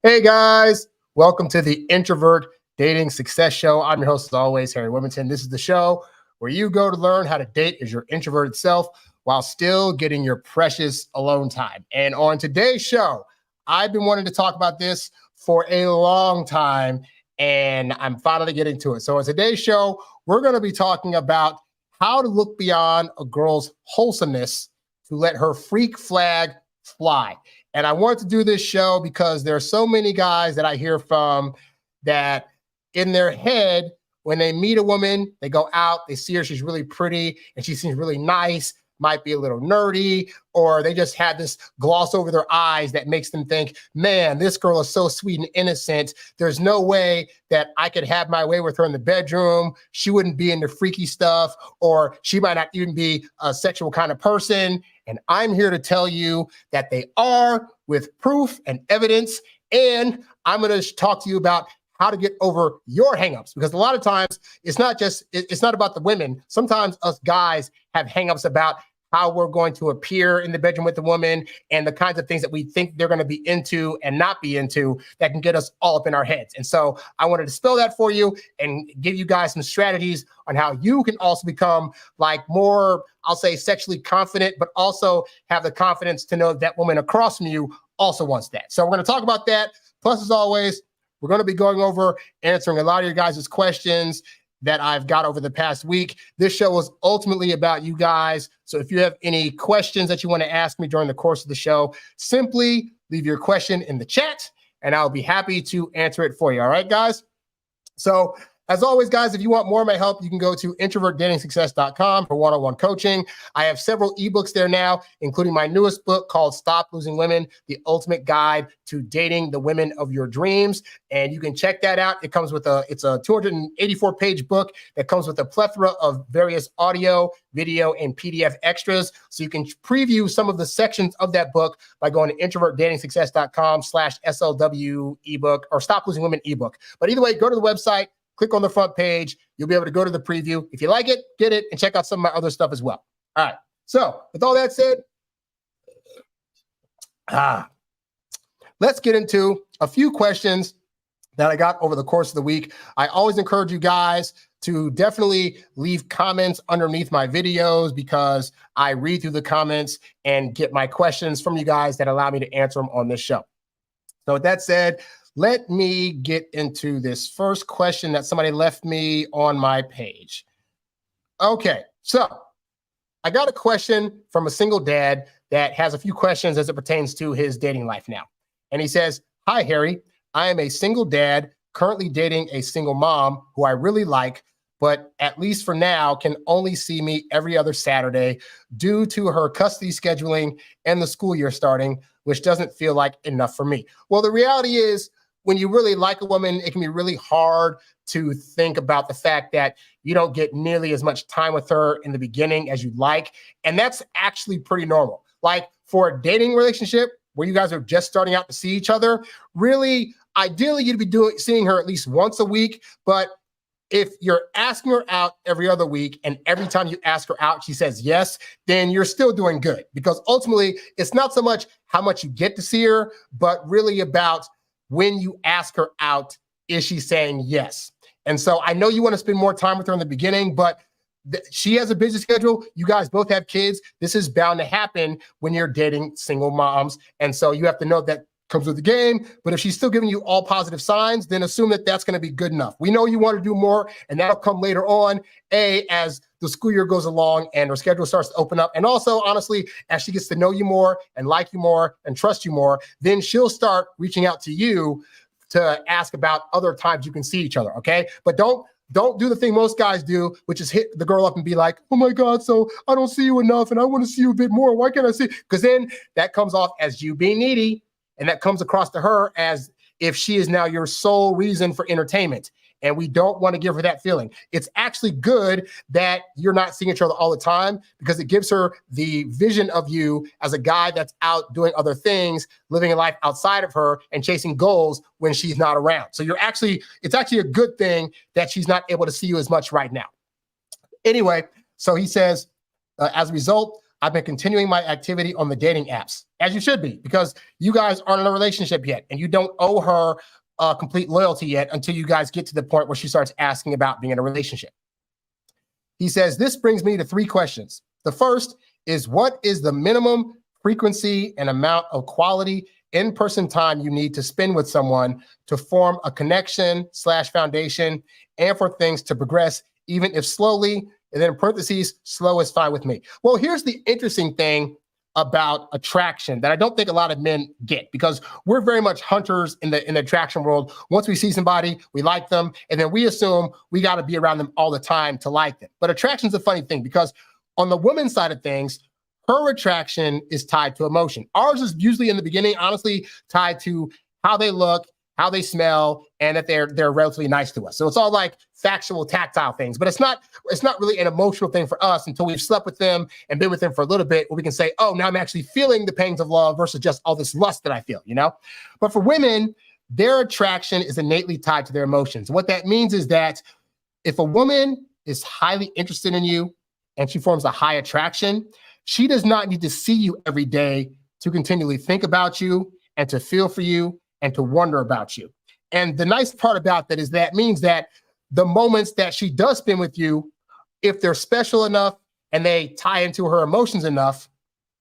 Hey guys, welcome to the Introvert Dating Success Show. I'm your host, as always, HarryWilmington. This is the show where you go to learn how to date as your introverted self while still getting your precious alone time. And on today's show, I've been wanting to talk about this for a long time, and I'm finally getting to it. So on today's show, we're going to be talking about how to look beyond a girl's wholesomeness to let her freak flag fly. And I wanted to do this show because there are so many guys that I hear from that in their head, when they meet a woman, they go out, they see her, she's really pretty, and she seems really nice, might be a little nerdy, or they just have this gloss over their eyes that makes them think, man, this girl is so sweet and innocent. There's no way that I could have my way with her in the bedroom. She wouldn't be into freaky stuff, or she might not even be a sexual kind of person. And I'm here to tell you that they are, with proof and evidence. And I'm going to talk to you about how to get over your hangups, because a lot of times it's not about the women. Sometimes us guys have hangups about how we're going to appear in the bedroom with the woman and the kinds of things that we think they're going to be into and not be into that can get us all up in our heads. And so I wanted to spell that for you and give you guys some strategies on how you can also become like more, I'll say, sexually confident, but also have the confidence to know that woman across from you also wants that. So we're going to talk about that. Plus, as always, we're going to be going over answering a lot of your guys' questions that I've got over the past week. This show is ultimately about you guys. So if you have any questions that you want to ask me during the course of the show, simply leave your question in the chat and I'll be happy to answer it for you. All right, guys? So as always, guys, if you want more of my help, you can go to introvertdatingsuccess.com for one-on-one coaching. I have several eBooks there now, including my newest book called Stop Losing Women, The Ultimate Guide to Dating the Women of Your Dreams. And you can check that out. It comes with it's a 284-page book that comes with a plethora of various audio, video, and PDF extras. So you can preview some of the sections of that book by going to introvertdatingsuccess.com/SLW ebook or Stop Losing Women ebook. But either way, go to the website, click on the front page. You'll be able to go to the preview. If you like it, get it, and check out some of my other stuff as well. All right. So with all that said, let's get into a few questions that I got over the course of the week. I always encourage you guys to definitely leave comments underneath my videos because I read through the comments and get my questions from you guys that allow me to answer them on this show. So with that said, let me get into this first question that somebody left me on my page. Okay, so I got a question from a single dad that has a few questions as it pertains to his dating life now. And he says, "Hi, Harry. I am a single dad currently dating a single mom who I really like, but at least for now can only see me every other Saturday due to her custody scheduling and the school year starting, which doesn't feel like enough for me." Well, the reality is, when you really like a woman, it can be really hard to think about the fact that you don't get nearly as much time with her in the beginning as you'd like. And that's actually pretty normal. Like for a dating relationship where you guys are just starting out to see each other, really, ideally, you'd be seeing her at least once a week. But if you're asking her out every other week and every time you ask her out, she says yes, then you're still doing good. Because ultimately, it's not so much how much you get to see her, but really about when you ask her out, is she saying yes? And so I know you want to spend more time with her in the beginning, but she has a busy schedule. You guys both have kids. This is bound to happen when you're dating single moms. And so you have to know that comes with the game. But if she's still giving you all positive signs, then assume that that's going to be good enough. We know you want to do more, and that'll come later on, as the school year goes along and her schedule starts to open up. And also, honestly, as she gets to know you more and like you more and trust you more, then she'll start reaching out to you to ask about other times you can see each other, okay? But don't do the thing most guys do, which is hit the girl up and be like, "Oh my God, so I don't see you enough and I want to see you a bit more. Why can't I see?" Because then that comes off as you being needy, and that comes across to her as if she is now your sole reason for entertainment. And we don't want to give her that feeling. It's actually good that you're not seeing each other all the time because it gives her the vision of you as a guy that's out doing other things, living a life outside of her and chasing goals when she's not around. So it's actually a good thing that she's not able to see you as much right now. Anyway, so he says, as a result, I've been continuing my activity on the dating apps, as you should be, because you guys aren't in a relationship yet, and you don't owe her complete loyalty yet until you guys get to the point where she starts asking about being in a relationship. He says, this brings me to 3 questions. The first is, what is the minimum frequency and amount of quality in-person time you need to spend with someone to form a connection/foundation and for things to progress, even if slowly? And then in parentheses, slow is fine with me. Well, here's the interesting thing about attraction that I don't think a lot of men get, because we're very much hunters in the attraction world. Once we see somebody, we like them, and then we assume we got to be around them all the time to like them. But attraction's a funny thing, because on the woman's side of things, her attraction is tied to emotion. Ours is usually in the beginning, honestly, tied to how they look, how they smell, and that they're relatively nice to us. So it's all like factual, tactile things, but it's not really an emotional thing for us until we've slept with them and been with them for a little bit, where we can say, oh, now I'm actually feeling the pangs of love versus just all this lust that I feel, you know? But for women, their attraction is innately tied to their emotions. What that means is that if a woman is highly interested in you and she forms a high attraction, she does not need to see you every day to continually think about you and to feel for you and to wonder about you. And the nice part about that is that means that the moments that she does spend with you, if they're special enough and they tie into her emotions enough,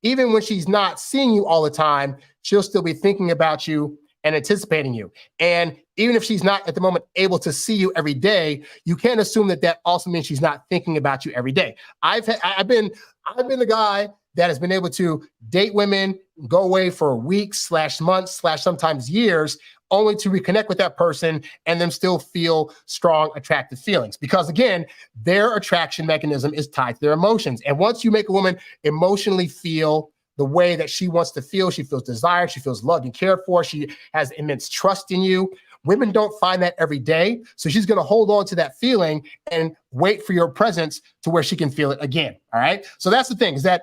even when she's not seeing you all the time, she'll still be thinking about you and anticipating you. And even if she's not at the moment able to see you every day, you can't assume that that also means she's not thinking about you every day. I've been the guy that has been able to date women, go away for weeks/months/sometimes years, only to reconnect with that person and then still feel strong, attractive feelings. Because again, their attraction mechanism is tied to their emotions. And once you make a woman emotionally feel the way that she wants to feel, she feels desired, she feels loved and cared for, she has immense trust in you. Women don't find that every day. So she's going to hold on to that feeling and wait for your presence to where she can feel it again. All right. So that's the thing, is that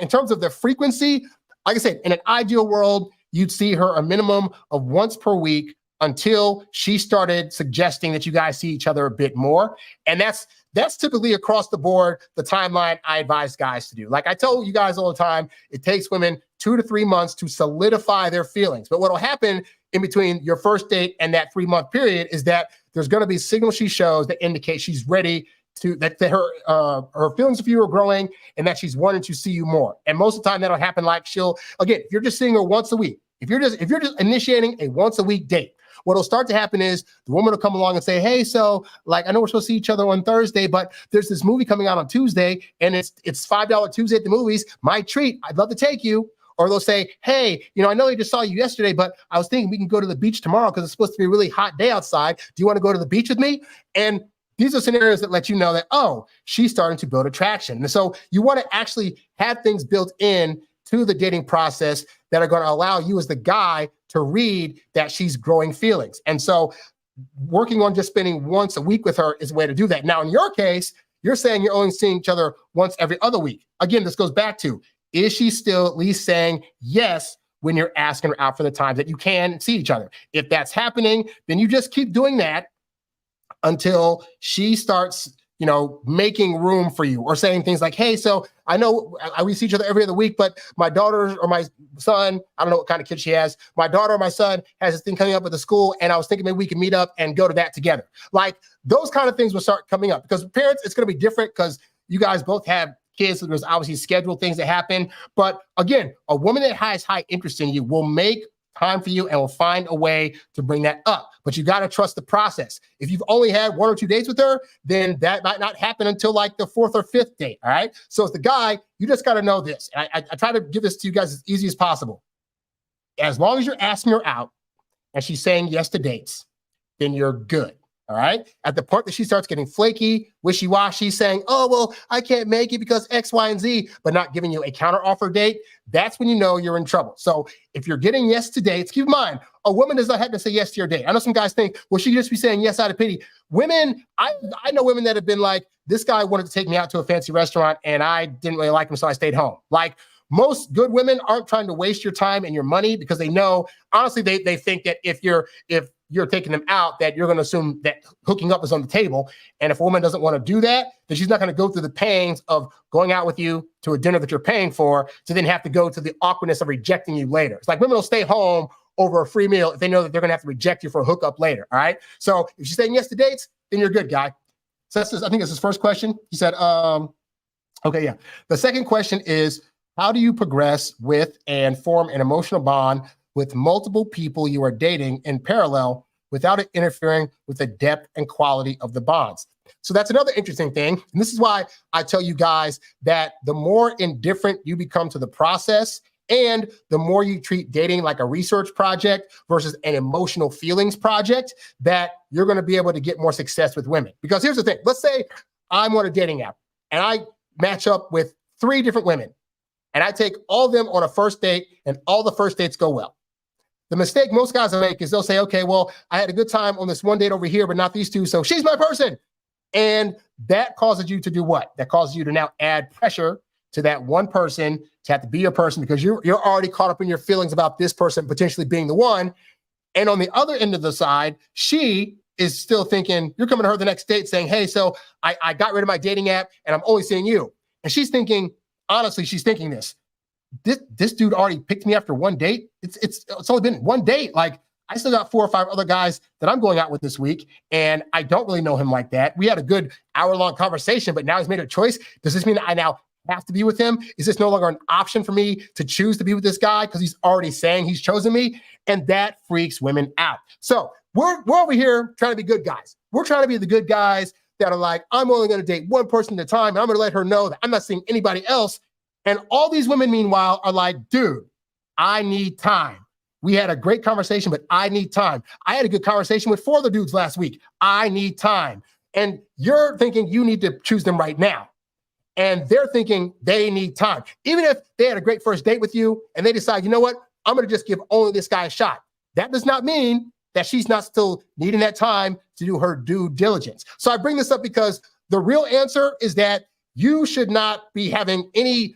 in terms of the frequency, like I said, in an ideal world, you'd see her a minimum of once per week until she started suggesting that you guys see each other a bit more. And that's typically across the board the timeline I advise guys to do. Like I tell you guys all the time, it takes women 2 to 3 months to solidify their feelings. But what will happen in between your first date and that 3-month period is that there's going to be signals she shows that indicate she's ready to, that her feelings for you are growing and that she's wanting to see you more. And most of the time that'll happen like again, if you're just seeing her once a week, if you're just initiating a once a week date, what'll start to happen is the woman will come along and say, hey, so like, I know we're supposed to see each other on Thursday, but there's this movie coming out on Tuesday and it's $5 Tuesday at the movies. My treat. I'd love to take you. Or they'll say, hey, I know I just saw you yesterday, but I was thinking we can go to the beach tomorrow because it's supposed to be a really hot day outside. Do you want to go to the beach with me? And these are scenarios that let you know that, oh, she's starting to build attraction. And so you want to actually have things built in to the dating process that are going to allow you as the guy to read that she's growing feelings. And so working on just spending once a week with her is a way to do that. Now, in your case, you're saying you're only seeing each other once every other week. Again, this goes back to, is she still at least saying yes when you're asking her out for the times that you can see each other? If that's happening, then you just keep doing that until she starts, making room for you or saying things like, hey, so I know we see each other every other week, but my daughter or my son, I don't know what kind of kid she has. My daughter or my son has this thing coming up at the school, and I was thinking maybe we can meet up and go to that together. Like those kind of things will start coming up, because parents, it's going to be different because you guys both have kids. So there's obviously scheduled things that happen. But again, a woman that has high interest in you will make time for you and will find a way to bring that up. But you got to trust the process. If you've only had 1 or 2 dates with her, then that might not happen until like the 4th or 5th date. All right. So as the guy, you just got to know this. I try to give this to you guys as easy as possible. As long as you're asking her out and she's saying yes to dates, then you're good. All right. At the point that she starts getting flaky, wishy-washy, saying, oh, well, I can't make it because X, Y, and Z, but not giving you a counteroffer date, that's when you know you're in trouble. So if you're getting yes to dates, keep in mind, a woman does not have to say yes to your date. I know some guys think, well, she just be saying yes out of pity. Women, I know women that have been like, this guy wanted to take me out to a fancy restaurant and I didn't really like him, so I stayed home. Like, most good women aren't trying to waste your time and your money because they know, honestly, they think that if you're taking them out that you're going to assume that hooking up is on the table. And if a woman doesn't want to do that, then she's not going to go through the pains of going out with you to a dinner that you're paying for to then have to go to the awkwardness of rejecting you later. It's like women will stay home over a free meal if they know that they're going to have to reject you for a hookup later. All right. So if she's saying yes to dates, then you're a good guy. So I think that's his first question. He said, okay, yeah. The second question is, how do you progress with and form an emotional bond with multiple people you are dating in parallel without it interfering with the depth and quality of the bonds? So that's another interesting thing. And this is why I tell you guys that the more indifferent you become to the process and the more you treat dating like a research project versus an emotional feelings project, that you're going to be able to get more success with women. Because here's the thing. Let's say I'm on a dating app and I match up with 3 different women and I take all of them on a first date and all the first dates go well. The mistake most guys will make is they'll say, okay, well, I had a good time on this one date over here, but not these 2, so she's my person. And that causes you to do what? That causes you to now add pressure to that one person to have to be your person because you're already caught up in your feelings about this person potentially being the one. And on the other end of the side, she is still thinking, you're coming to her the next date saying, hey, so I got rid of my dating app and I'm only seeing you. And she's thinking, honestly, she's thinking this dude already picked me after one date. It's only been one date. Like, I still got 4 or 5 other guys that I'm going out with this week, and I don't really know him like that. We had a good hour-long conversation, but now he's made a choice. Does this mean that I now have to be with him? Is this no longer an option for me to choose to be with this guy because he's already saying he's chosen me? And that freaks women out. So we're over here trying to be good guys. We're trying to be the good guys that are like, I'm only going to date one person at a time, and I'm going to let her know that I'm not seeing anybody else. And all these women, meanwhile, are like, dude, I need time. We had a great conversation, but I need time. I had a good conversation with 4 other dudes last week. I need time. And you're thinking you need to choose them right now. And they're thinking they need time. Even if they had a great first date with you and they decide, you know what, I'm going to just give only this guy a shot. That does not mean that she's not still needing that time to do her due diligence. So I bring this up because the real answer is that you should not be having any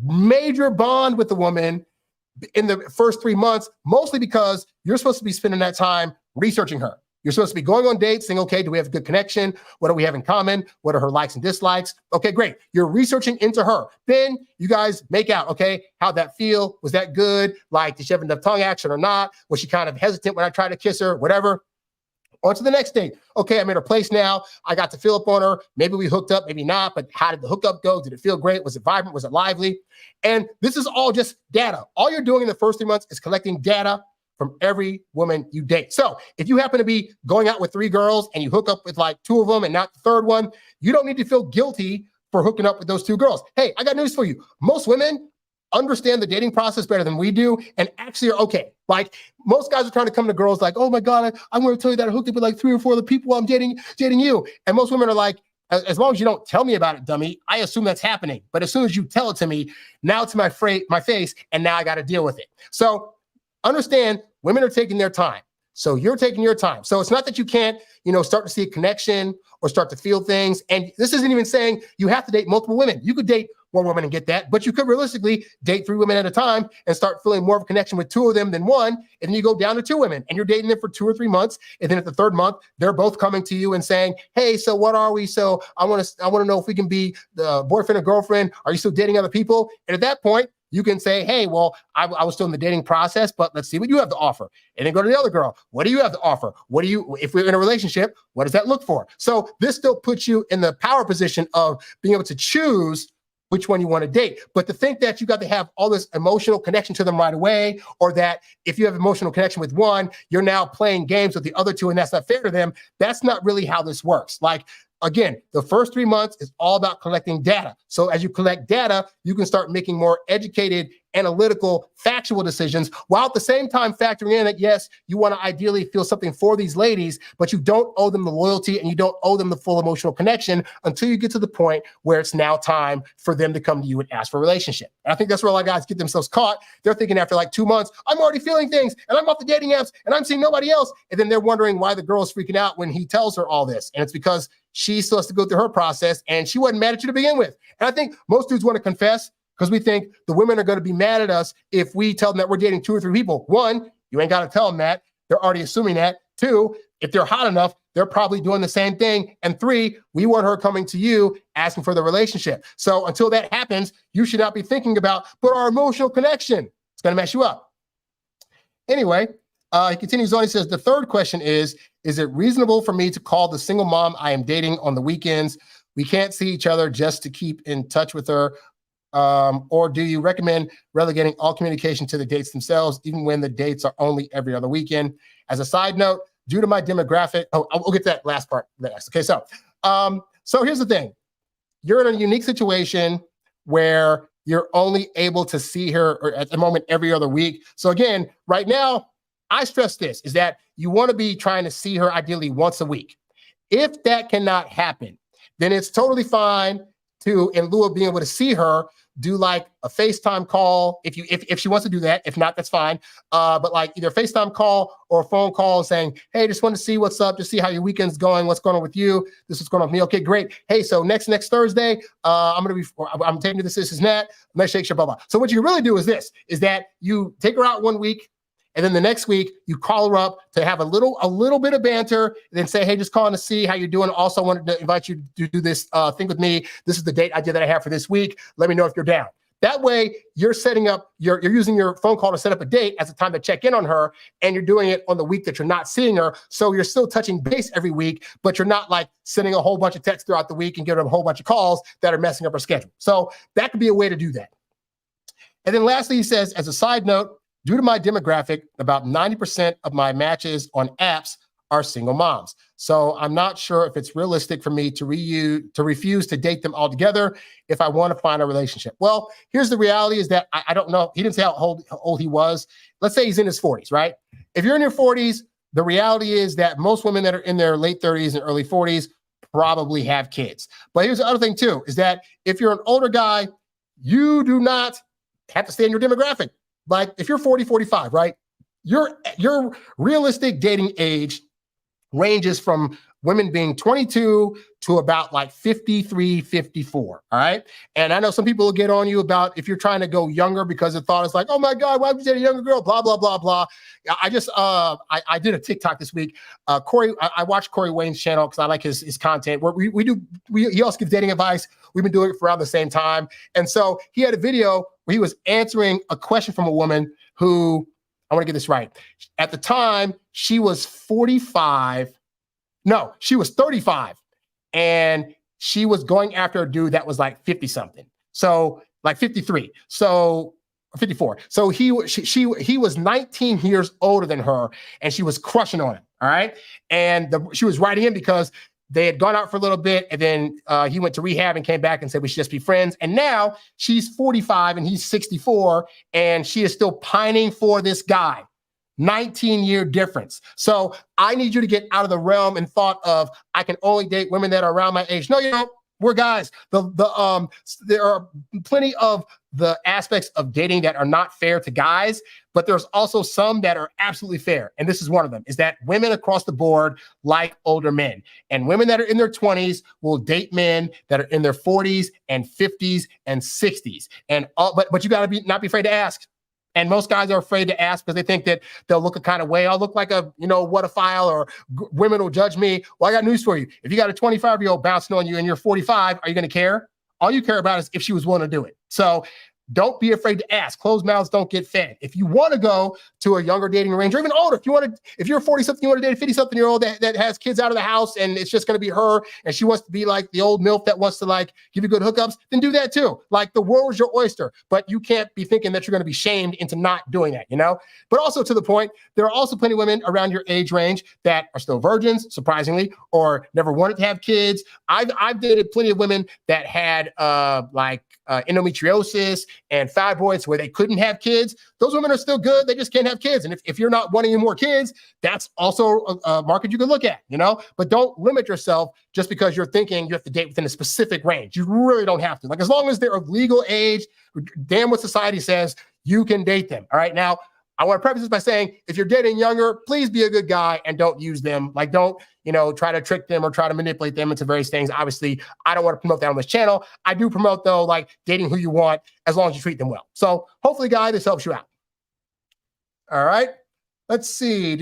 major bond with the woman in the first 3 months, mostly because you're supposed to be spending that time researching her. You're supposed to be going on dates, saying, okay, do we have a good connection? What do we have in common? What are her likes and dislikes? Okay, great. You're researching into her. Then you guys make out, okay? How'd that feel? Was that good? Like, did she have enough tongue action or not? Was she kind of hesitant when I tried to kiss her? Whatever. On to the next date. Okay, I'm at her place now. I got to feel up on her. Maybe we hooked up, maybe not, but how did the hookup go? Did it feel great? Was it vibrant? Was it lively? And this is all just data. All you're doing in the first 3 months is collecting data from every woman you date. So if you happen to be going out with 3 girls and you hook up with like 2 of them and not the third one, you don't need to feel guilty for hooking up with those 2 girls. Hey, I got news for you. Most women understand the dating process better than we do and actually are okay. Like, most guys are trying to come to girls like, oh my God, I'm going to tell you that I hooked up with like 3 or 4 other people while I'm dating you. And most women are like, as long as you don't tell me about it, dummy, I assume that's happening. But as soon as you tell it to me, now it's my face, and now I got to deal with it. So understand, women are taking their time. So you're taking your time. So it's not that you can't, start to see a connection or start to feel things. And this isn't even saying you have to date multiple women. You could date one woman and get that, but you could realistically date 3 women at a time and start feeling more of a connection with 2 of them than one. And then you go down to 2 women and you're dating them for 2 or 3 months. And then at the 3rd month, they're both coming to you and saying, hey, so what are we? So I want to know if we can be the boyfriend or girlfriend. Are you still dating other people? And at that point, you can say, hey, well, I was still in the dating process, but let's see what you have to offer. And then go to the other girl. What do you have to offer? If we're in a relationship, what does that look for? So this still puts you in the power position of being able to choose which one you want to date. But to think that you got to have all this emotional connection to them right away, or that if you have emotional connection with one, you're now playing games with the other 2 and that's not fair to them, that's not really how this works. Like, again, the first 3 months is all about collecting data. So as you collect data, you can start making more educated, analytical, factual decisions, while at the same time factoring in that, yes, you want to ideally feel something for these ladies, but you don't owe them the loyalty and you don't owe them the full emotional connection until you get to the point where it's now time for them to come to you and ask for a relationship. And I think that's where a lot of guys get themselves caught. They're thinking after like 2 months, I'm already feeling things and I'm off the dating apps and I'm seeing nobody else. And then they're wondering why the girl's freaking out when he tells her all this. And it's because she still has to go through her process and she wasn't mad at you to begin with. And I think most dudes want to confess because we think the women are going to be mad at us if we tell them that we're dating 2 or 3 people. 1, you ain't got to tell them that. They're already assuming that. 2, if they're hot enough, they're probably doing the same thing. And 3, we want her coming to you asking for the relationship. So until that happens, you should not be thinking about, but our emotional connection, it's going to mess you up. Anyway, he continues on. He says, the third question is it reasonable for me to call the single mom I am dating on the weekends? We can't see each other just to keep in touch with her. Or do you recommend relegating all communication to the dates themselves, even when the dates are only every other weekend? As a side note, due to my demographic, we'll get to that last part next. Okay, so here's the thing. You're in a unique situation where you're only able to see her or at the moment every other week. So again, right now, I stress this, is that you want to be trying to see her ideally once a week. If that cannot happen, then it's totally fine to, in lieu of being able to see her, do like a FaceTime call if she wants to do that. If not, that's fine. But like either a FaceTime call or a phone call saying, hey, just want to see what's up, just see how your weekend's going, what's going on with you. This is going on with me. Okay, great. Hey, so next Thursday, I'm taking you to this and that. Let's shake, blah, blah. So what you really do is this, is that you take her out one week, and then the next week you call her up to have a little bit of banter, and then say, hey, just calling to see how you're doing. Also wanted to invite you to do this thing with me. This is the date idea that I have for this week. Let me know if you're down. That way you're setting up, you're using your phone call to set up a date as a time to check in on her, and you're doing it on the week that you're not seeing her. So you're still touching base every week, but you're not like sending a whole bunch of texts throughout the week and giving her a whole bunch of calls that are messing up her schedule. So that could be a way to do that. And then lastly, he says, as a side note, due to my demographic, about 90% of my matches on apps are single moms. So I'm not sure if it's realistic for me to refuse to date them altogether if I want to find a relationship. Well, here's the reality is that I don't know. He didn't say how old he was. Let's say he's in his 40s, right? If you're in your 40s, the reality is that most women that are in their late 30s and early 40s probably have kids. But here's the other thing too, is that if you're an older guy, you do not have to stay in your demographic. Like if you're 40, 45, right? Your realistic dating age ranges from women being 22 to about like 53, 54, all right? And I know some people will get on you about if you're trying to go younger because the thought is like, oh my God, why would you date a younger girl? Blah, blah, blah, blah. I did a TikTok this week. I watched Corey Wayne's channel because I like his content. Where he also gives dating advice. We've been doing it for around the same time. And so he had a video where he was answering a question from a woman who, I want to get this right. At the time, she was 45. No, she was 35. And she was going after a dude that was like 50 something. So like 53. So 54. So he was 19 years older than her, and she was crushing on him. All right. And she was writing in because they had gone out for a little bit, and then he went to rehab and came back and said we should just be friends. And now she's 45 and he's 64, and she is still pining for this guy. 19-year difference. So I need you to get out of the realm and thought of I can only date women that are around my age. No, you don't. We're guys. There are plenty of the aspects of dating that are not fair to guys, but there's also some that are absolutely fair. And this is one of them, is that women across the board like older men. And women that are in their 20s will date men that are in their 40s and 50s and 60s. And but you got to not be afraid to ask. And most guys are afraid to ask because they think that they'll look a kind of way. I'll look like a, what a file, or women will judge me. Well, I got news for you. If you got a 25-year-old bouncing on you and you're 45, are you going to care? All you care about is if she was willing to do it. So don't be afraid to ask. Closed mouths don't get fed. If you want to go to a younger dating range, or even older, if you're 40-something, you want to date a 50-something-year-old that has kids out of the house and it's just going to be her and she wants to be like the old MILF that wants to like give you good hookups, then do that too. Like the world is your oyster, but you can't be thinking that you're going to be shamed into not doing that, But also to the point, there are also plenty of women around your age range that are still virgins, surprisingly, or never wanted to have kids. I've dated plenty of women that had endometriosis and fibroids where they couldn't have kids. Those women are still good. They just can't have kids. And if you're not wanting any more kids, that's also a market you can look at, but don't limit yourself just because you're thinking you have to date within a specific range. You really don't have to. Like, as long as they're of legal age, damn what society says, you can date them. All right. Now, I want to preface this by saying, if you're dating younger, please be a good guy and don't use them. Like, don't, try to trick them or try to manipulate them into various things. Obviously, I don't want to promote that on this channel. I do promote, though, like dating who you want, as long as you treat them well. So hopefully, guy, this helps you out. All right. Let's see.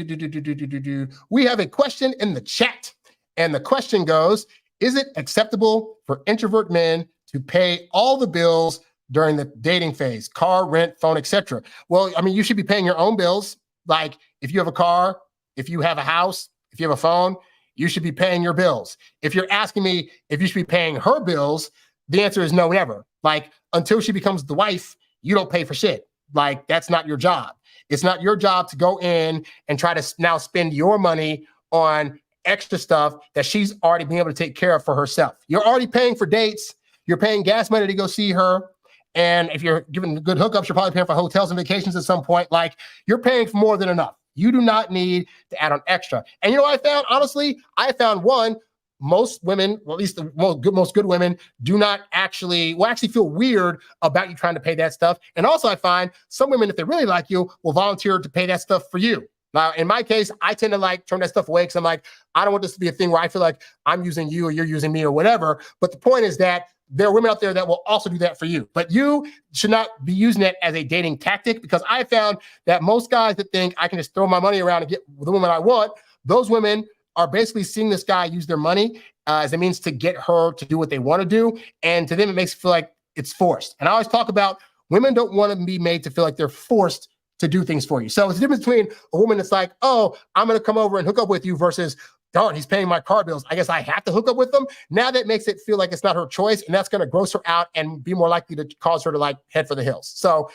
We have a question in the chat. And the question goes, is it acceptable for introvert men to pay all the bills during the dating phase? Car, rent, phone, etc. Well, I mean, you should be paying your own bills. Like if you have a car, if you have a house, if you have a phone, you should be paying your bills. If you're asking me if you should be paying her bills, the answer is no, never. Like until she becomes the wife, you don't pay for shit. Like that's not your job. It's not your job to go in and try to now spend your money on extra stuff that she's already been able to take care of for herself. You're already paying for dates. You're paying gas money to go see her. And if you're giving good hookups, you're probably paying for hotels and vacations at some point. Like you're paying for more than enough. You do not need to add on extra. And you know what I found? Honestly, I found one, most women, well, at least the most good women, do not actually feel weird about you trying to pay that stuff. And also I find some women, if they really like you, will volunteer to pay that stuff for you. Now, in my case, I tend to like turn that stuff away because I'm like, I don't want this to be a thing where I feel like I'm using you or you're using me or whatever. But the point is that there are women out there that will also do that for you. But you should not be using it as a dating tactic, because I found that most guys that think I can just throw my money around and get the woman I want, those women are basically seeing this guy use their money as a means to get her to do what they want to do. And to them, it makes it feel like it's forced. And I always talk about women don't want to be made to feel like they're forced to do things for you. So it's the difference between a woman that's like, oh, I'm going to come over and hook up with you versus, darn, he's paying my car bills, I guess I have to hook up with them. Now that makes it feel like it's not her choice, and that's going to gross her out and be more likely to cause her to like head for the hills. So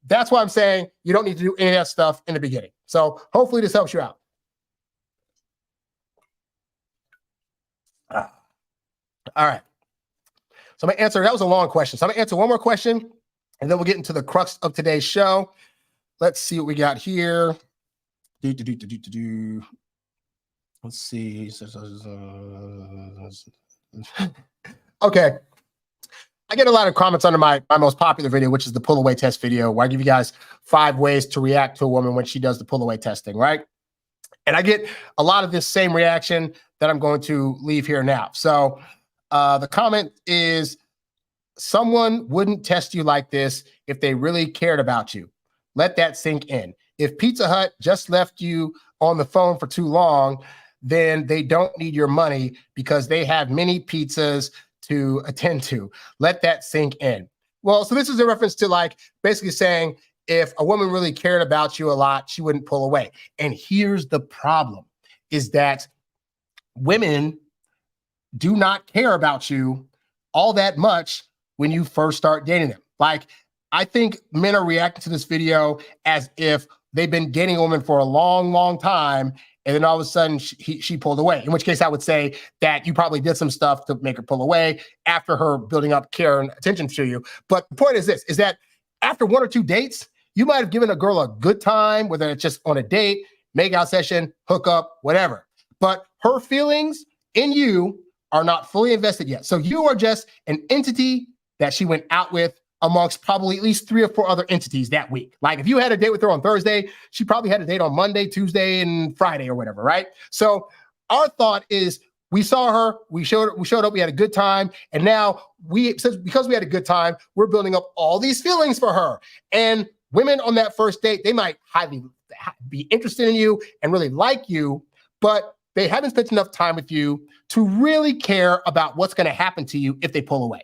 that's why I'm saying you don't need to do any of that stuff in the beginning. So hopefully this helps you out. All right. So I'm going to answer, that was a long question. So I'm going to answer one more question, and then we'll get into the crux of today's show. Let's see what we got here. Let's see. Okay. I get a lot of comments under my most popular video, which is the pull away test video, where I give you guys 5 ways to react to a woman when she does the pull away testing, right? And I get a lot of this same reaction that I'm going to leave here now. So the comment is, someone wouldn't test you like this if they really cared about you. Let that sink in. If Pizza Hut just left you on the phone for too long, then they don't need your money because they have many pizzas to attend to. Let that sink in. Well, so this is a reference to like basically saying if a woman really cared about you a lot, she wouldn't pull away. And here's the problem, is that women do not care about you all that much when you first start dating them. Like, I think men are reacting to this video as if they've been dating a woman for a long, long time, and then all of a sudden she pulled away. In which case I would say that you probably did some stuff to make her pull away after her building up care and attention to you. But the point is this, is that after 1 or 2 dates, you might have given a girl a good time, whether it's just on a date, make out session, hook up, whatever. But her feelings in you are not fully invested yet. So you are just an entity that she went out with amongst probably at least 3 or 4 other entities that week. Like if you had a date with her on Thursday, she probably had a date on Monday, Tuesday, and Friday or whatever, right? So our thought is, we saw her, we showed up, we had a good time, and now because we had a good time, we're building up all these feelings for her. And women on that first date, they might highly be interested in you and really like you, but they haven't spent enough time with you to really care about what's going to happen to you if they pull away.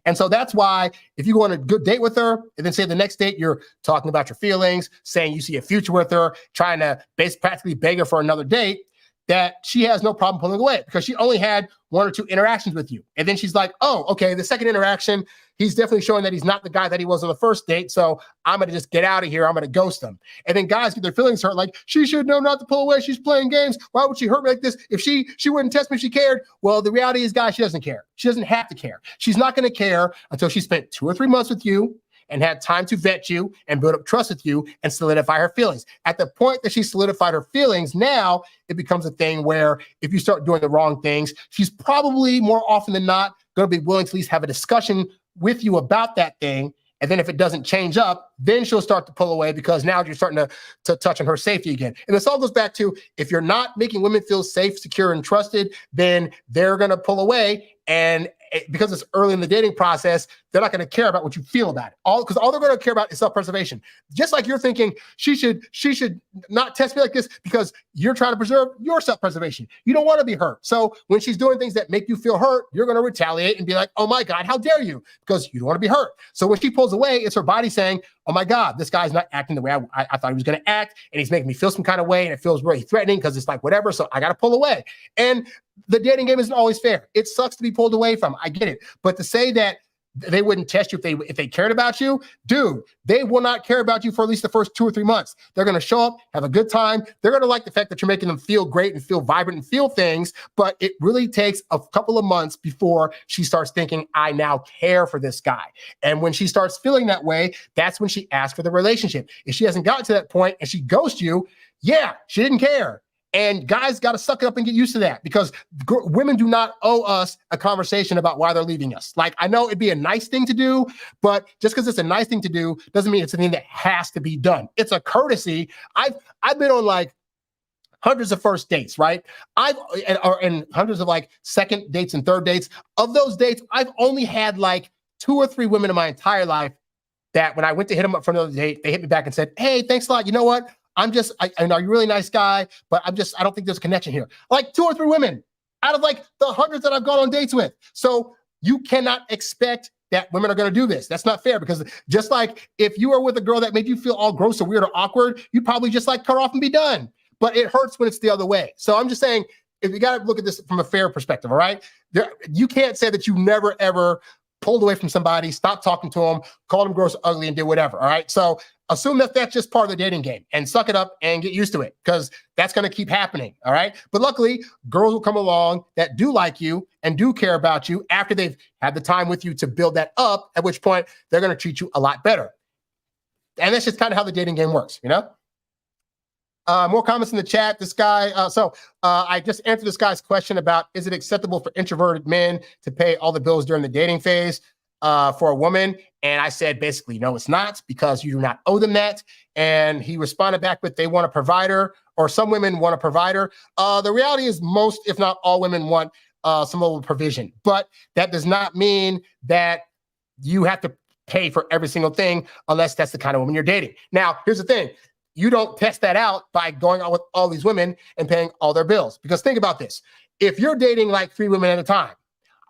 And so that's why if you go on a good date with her and then say the next date, you're talking about your feelings, saying you see a future with her, trying to practically beg her for another date, that she has no problem pulling away because she only had 1 or 2 interactions with you. And then she's like, oh, okay, the second interaction, he's definitely showing that he's not the guy that he was on the first date. So I'm going to just get out of here. I'm going to ghost him. And then guys get their feelings hurt. Like, she should know not to pull away. She's playing games. Why would she hurt me like this? If she wouldn't test me if she cared. Well, the reality is, guys, she doesn't care. She doesn't have to care. She's not going to care until she spent 2 or 3 months with you and had time to vet you and build up trust with you and solidify her feelings. At the point that she solidified her feelings, now it becomes a thing where if you start doing the wrong things, she's probably more often than not going to be willing to at least have a discussion with you about that thing. And then if it doesn't change up, then she'll start to pull away because now you're starting to touch on her safety again. And this all goes back to, if you're not making women feel safe, secure, and trusted, then they're going to pull away. And because it's early in the dating process, they're not going to care about what you feel about it. Because all they're going to care about is self-preservation. Just like you're thinking she should not test me like this because you're trying to preserve your self-preservation. You don't want to be hurt. So when she's doing things that make you feel hurt, you're going to retaliate and be like, oh my God, how dare you? Because you don't want to be hurt. So when she pulls away, it's her body saying, oh my God, this guy's not acting the way I thought he was going to act. And he's making me feel some kind of way. And it feels really threatening because it's like whatever. So I got to pull away. And the dating game isn't always fair. It sucks to be pulled away from. I get it. But to say that they wouldn't test you if they cared about you, dude, they will not care about you for at least the first 2 or 3 months. They're going to show up, have a good time. They're going to like the fact that you're making them feel great and feel vibrant and feel things. But it really takes a couple of months before she starts thinking, I now care for this guy. And when she starts feeling that way, that's when she asks for the relationship. If she hasn't gotten to that point and she ghosts you, yeah, she didn't care. And guys got to suck it up and get used to that because women do not owe us a conversation about why they're leaving us. Like, I know it'd be a nice thing to do, but just because it's a nice thing to do doesn't mean it's something that has to be done. It's a courtesy. I've been on like hundreds of first dates, right? And hundreds of like second dates and third dates. Of those dates, I've only had like 2 or 3 women in my entire life that when I went to hit them up for another date, they hit me back and said, hey, thanks a lot. You know what? I know you're a really nice guy, but I don't think there's a connection here. Like 2 or 3 women out of like the hundreds that I've gone on dates with. So you cannot expect that women are going to do this. That's not fair because just like if you were with a girl that made you feel all gross or weird or awkward, you'd probably just like cut her off and be done. But it hurts when it's the other way. So I'm just saying, if you got to look at this from a fair perspective, all right? You can't say that you never, ever pulled away from somebody, stopped talking to them, called them gross, ugly, and did whatever, all right? So assume that that's just part of the dating game and suck it up and get used to it because that's going to keep happening, all right? But luckily, girls will come along that do like you and do care about you after they've had the time with you to build that up, at which point they're going to treat you a lot better. And that's just kind of how the dating game works, you know? More comments in the chat. This guy, I just answered this guy's question about, is it acceptable for introverted men to pay all the bills during the dating phase for a woman? And I said, basically, no, it's not because you do not owe them that. And he responded back with, they want a provider, or some women want a provider. The reality is most, if not all women want some level of provision, but that does not mean that you have to pay for every single thing unless that's the kind of woman you're dating. Now, here's the thing. You don't test that out by going out with all these women and paying all their bills. Because think about this. If you're dating like 3 women at a time,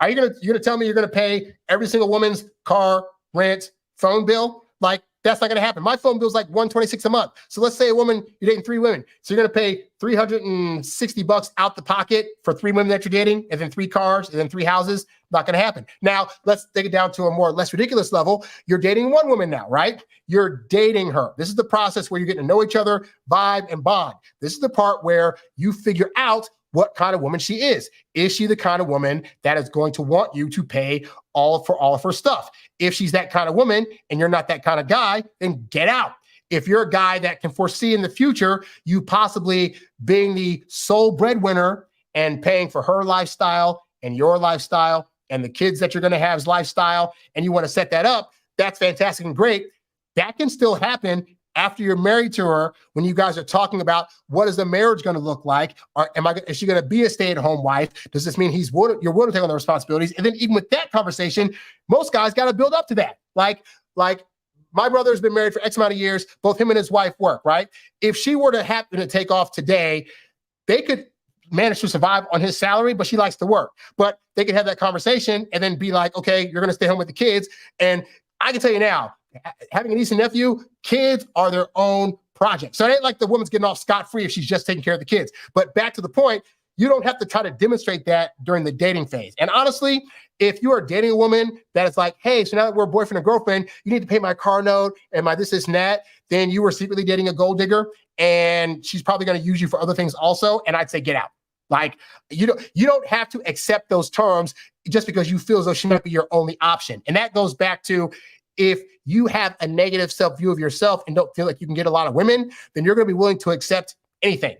you're gonna tell me you're gonna pay every single woman's car, rent, phone bill? Like, that's not gonna happen. My phone bill is like $126 a month. So let's say you're dating 3 women. So you're gonna pay $360 out the pocket for 3 women that you're dating, and then 3 cars, and then 3 houses. Not gonna happen. Now, let's take it down to a less ridiculous level. You're dating 1 woman now, right? You're dating her. This is the process where you're getting to know each other, vibe, and bond. This is the part where you figure out what kind of woman she is. Is she the kind of woman that is going to want you to pay for all of her stuff? If she's that kind of woman and you're not that kind of guy, then get out. If you're a guy that can foresee in the future you possibly being the sole breadwinner and paying for her lifestyle and your lifestyle and the kids that you're going to have's lifestyle, and you want to set that up, that's fantastic and great. That can still happen after you're married to her, when you guys are talking about what is the marriage going to look like? Or is she going to be a stay-at-home wife? Does this mean you're willing to take on the responsibilities? And then even with that conversation, most guys got to build up to that. Like my brother's been married for X amount of years. Both him and his wife work, right? If she were to happen to take off today, they could manage to survive on his salary, but she likes to work. But they could have that conversation and then be like, okay, you're going to stay home with the kids. And I can tell you now, having a niece and nephew, kids are their own project. So it ain't like the woman's getting off scot-free if she's just taking care of the kids. But back to the point, you don't have to try to demonstrate that during the dating phase. And honestly, if you are dating a woman that is like, hey, so now that we're boyfriend and girlfriend, you need to pay my car note and my this and that, then you were secretly dating a gold digger and she's probably going to use you for other things also. And I'd say get out. Like, you don't have to accept those terms just because you feel as though she might be your only option. And that goes back to, if you have a negative self-view of yourself and don't feel like you can get a lot of women, then you're going to be willing to accept anything.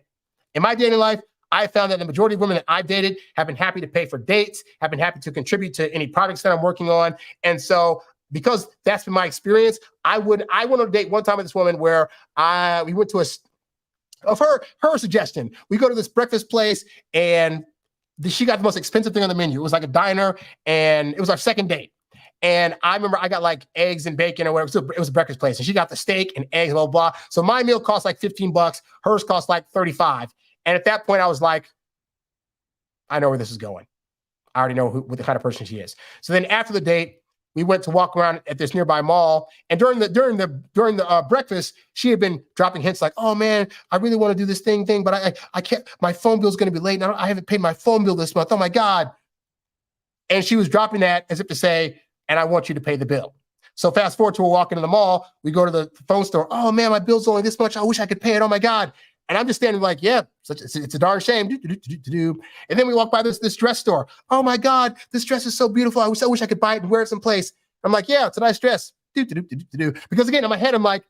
In my dating life, I found that the majority of women that I've dated have been happy to pay for dates, have been happy to contribute to any projects that I'm working on. And so because that's been my experience, I went on a date one time with this woman where we went to of her suggestion. We go to this breakfast place and she got the most expensive thing on the menu. It was like a diner and it was our second date. And I remember I got like eggs and bacon or whatever. It was a breakfast place. And she got the steak and eggs, blah, blah, blah. So my meal cost like $15. Hers cost like 35. And at that point, I was like, I know where this is going. I already know what the kind of person she is. So then after the date, we went to walk around at this nearby mall. And during the breakfast, she had been dropping hints like, oh man, I really want to do this thing, but I can't, my phone bill's going to be late. And I haven't paid my phone bill this month. Oh my God. And she was dropping that as if to say, and I want you to pay the bill. So fast forward to her walking in the mall, we go to the phone store. Oh man, my bill's only this much. I wish I could pay it. Oh my God. And I'm just standing like, yeah, it's a darn shame. And then we walk by this dress store. Oh my God, this dress is so beautiful. I wish I could buy it and wear it someplace. I'm like, yeah, it's a nice dress. Because again, in my head, I'm like,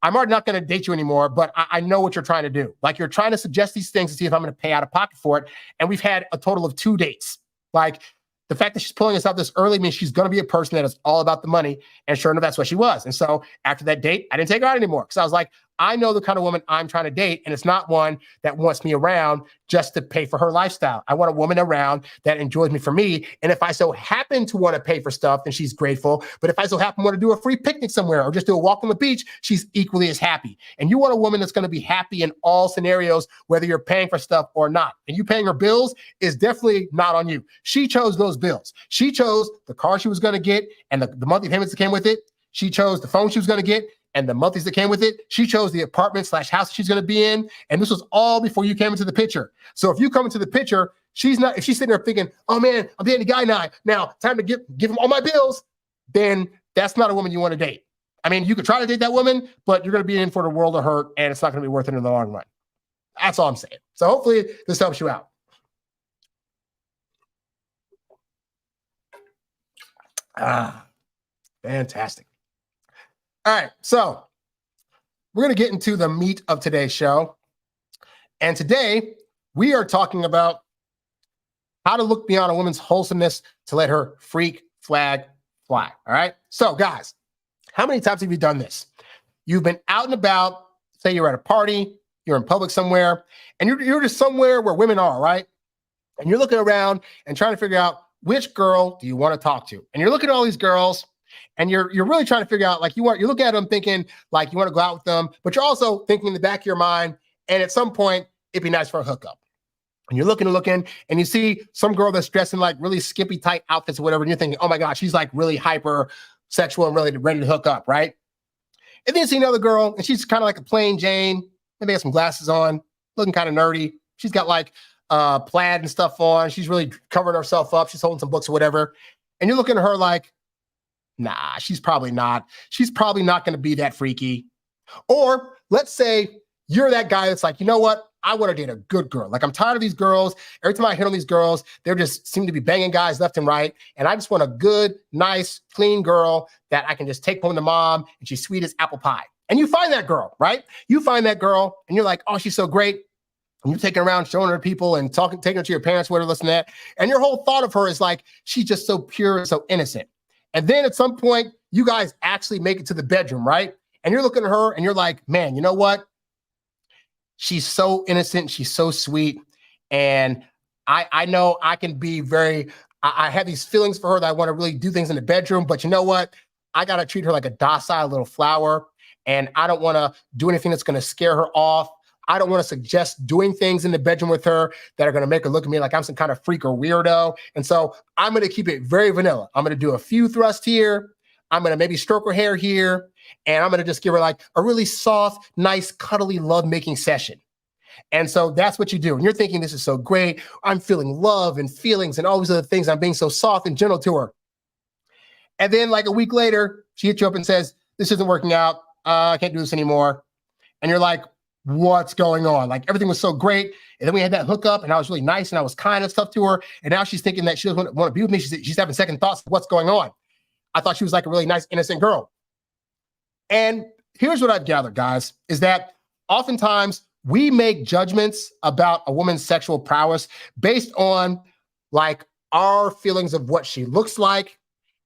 I'm already not going to date you anymore, but I know what you're trying to do. Like you're trying to suggest these things to see if I'm going to pay out of pocket for it. And we've had a total of 2 dates. Like the fact that she's pulling us out this early means she's going to be a person that is all about the money. And sure enough, that's what she was. And so after that date, I didn't take her out anymore because I was like, I know the kind of woman I'm trying to date, and it's not one that wants me around just to pay for her lifestyle. I want a woman around that enjoys me for me. And if I so happen to want to pay for stuff, then she's grateful. But if I so happen to want to do a free picnic somewhere or just do a walk on the beach, she's equally as happy. And you want a woman that's going to be happy in all scenarios, whether you're paying for stuff or not. And you paying her bills is definitely not on you. She chose those bills. She chose the car she was going to get and the monthly payments that came with it. She chose the phone she was going to get and the monthlies that came with it. She chose the apartment/house she's going to be in. And this was all before you came into the picture. So if you come into the picture, if she's sitting there thinking, oh man, I'm dating a guy now, time to give him all my bills, then that's not a woman you want to date. I mean, you could try to date that woman, but you're going to be in for the world of hurt and it's not going to be worth it in the long run. That's all I'm saying. So hopefully this helps you out. Fantastic. All right, so we're going to get into the meat of today's show. And today we are talking about how to look beyond a woman's wholesomeness to let her freak flag fly. All right. So guys, how many times have you done this? You've been out and about, say you're at a party, you're in public somewhere, and you're just somewhere where women are, right? And you're looking around and trying to figure out which girl do you want to talk to? And you're looking at all these girls and you're really trying to figure out, like, you look at them thinking like you want to go out with them, but you're also thinking in the back of your mind, and at some point it'd be nice for a hookup. And you're looking and you see some girl that's dressed in like really skimpy tight outfits or whatever. And you're thinking, oh my gosh, she's like really hyper sexual and really ready to hook up. Right. And then you see another girl and she's kind of like a plain Jane, maybe has some glasses on, looking kind of nerdy. She's got like plaid and stuff on. She's really covering herself up. She's holding some books or whatever. And you're looking at her like, nah, she's probably not going to be that freaky. Or let's say you're that guy that's like, you know what? I want to date a good girl. Like, I'm tired of these girls. Every time I hit on these girls, they just seem to be banging guys left and right. And I just want a good, nice, clean girl that I can just take home to mom and she's sweet as apple pie. And you find that girl, right? You find that girl and you're like, oh, she's so great. And you're taking her around, showing her to people and taking her to your parents, whatever, listen to that. And your whole thought of her is like, she's just so pure and so innocent. And then at some point, you guys actually make it to the bedroom, right? And you're looking at her and you're like, man, you know what? She's so innocent. She's so sweet. And I know I can be I have these feelings for her that I want to really do things in the bedroom. But you know what? I got to treat her like a docile little flower. And I don't want to do anything that's going to scare her off. I don't want to suggest doing things in the bedroom with her that are going to make her look at me like I'm some kind of freak or weirdo. And so I'm going to keep it very vanilla. I'm going to do a few thrusts here. I'm going to maybe stroke her hair here. And I'm going to just give her like a really soft, nice, cuddly lovemaking session. And so that's what you do. And you're thinking, this is so great. I'm feeling love and feelings and all these other things. I'm being so soft and gentle to her. And then like a week later, she hits you up and says, this isn't working out. I can't do this anymore. And you're like, what's going on? Like, everything was so great. And then we had that hookup and I was really nice and I was kind and stuff to her. And now she's thinking that she doesn't want to be with me. She's having second thoughts of what's going on. I thought she was like a really nice, innocent girl. And here's what I've gathered, guys, is that oftentimes we make judgments about a woman's sexual prowess based on like our feelings of what she looks like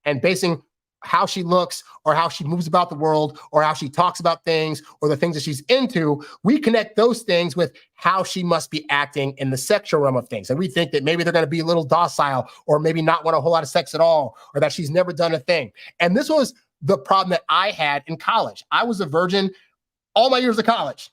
and basing how she looks or how she moves about the world or how she talks about things or the things that she's into, we connect those things with how she must be acting in the sexual realm of things. And we think that maybe they're going to be a little docile or maybe not want a whole lot of sex at all, or that she's never done a thing. And this was the problem that I had in college. I was a virgin all my years of college.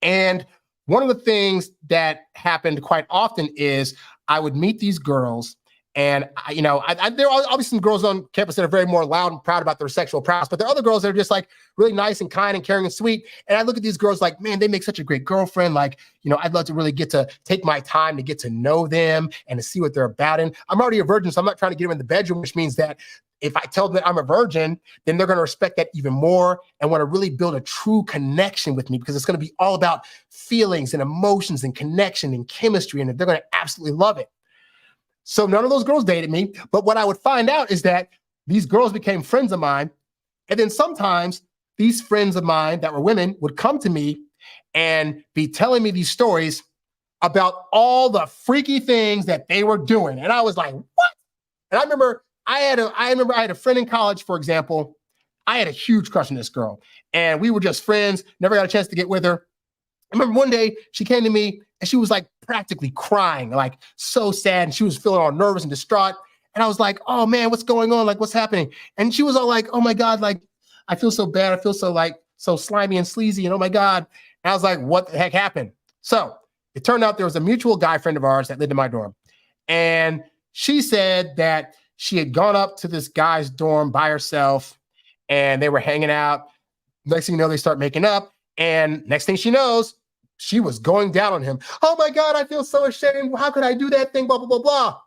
And one of the things that happened quite often is I would meet these girls, and there are obviously some girls on campus that are very more loud and proud about their sexual prowess, but there are other girls that are just like really nice and kind and caring and sweet. And I look at these girls like, man, they make such a great girlfriend. Like, I'd love to really get to take my time to get to know them and to see what they're about. And I'm already a virgin, so I'm not trying to get them in the bedroom, which means that if I tell them that I'm a virgin, then they're going to respect that even more and want to really build a true connection with me, because it's going to be all about feelings and emotions and connection and chemistry, and they're going to absolutely love it. So none of those girls dated me, but what I would find out is that these girls became friends of mine, and then sometimes these friends of mine that were women would come to me and be telling me these stories about all the freaky things that they were doing, and I was like, what? And I remember I had a friend in college, for example. I had a huge crush on this girl, and we were just friends, never got a chance to get with her. I remember one day she came to me and she was like practically crying, like so sad, and she was feeling all nervous and distraught. And I was like, oh man, what's going on? Like, what's happening? And she was all like, oh my God, like, I feel so bad. I feel so slimy and sleazy, and oh my God. And I was like, what the heck happened? So it turned out there was a mutual guy friend of ours that lived in my dorm. And she said that she had gone up to this guy's dorm by herself, and they were hanging out. Next thing you know, they start making up. And next thing she knows, she was going down on him. Oh my God, I feel so ashamed. How could I do that thing? Blah, blah, blah, blah.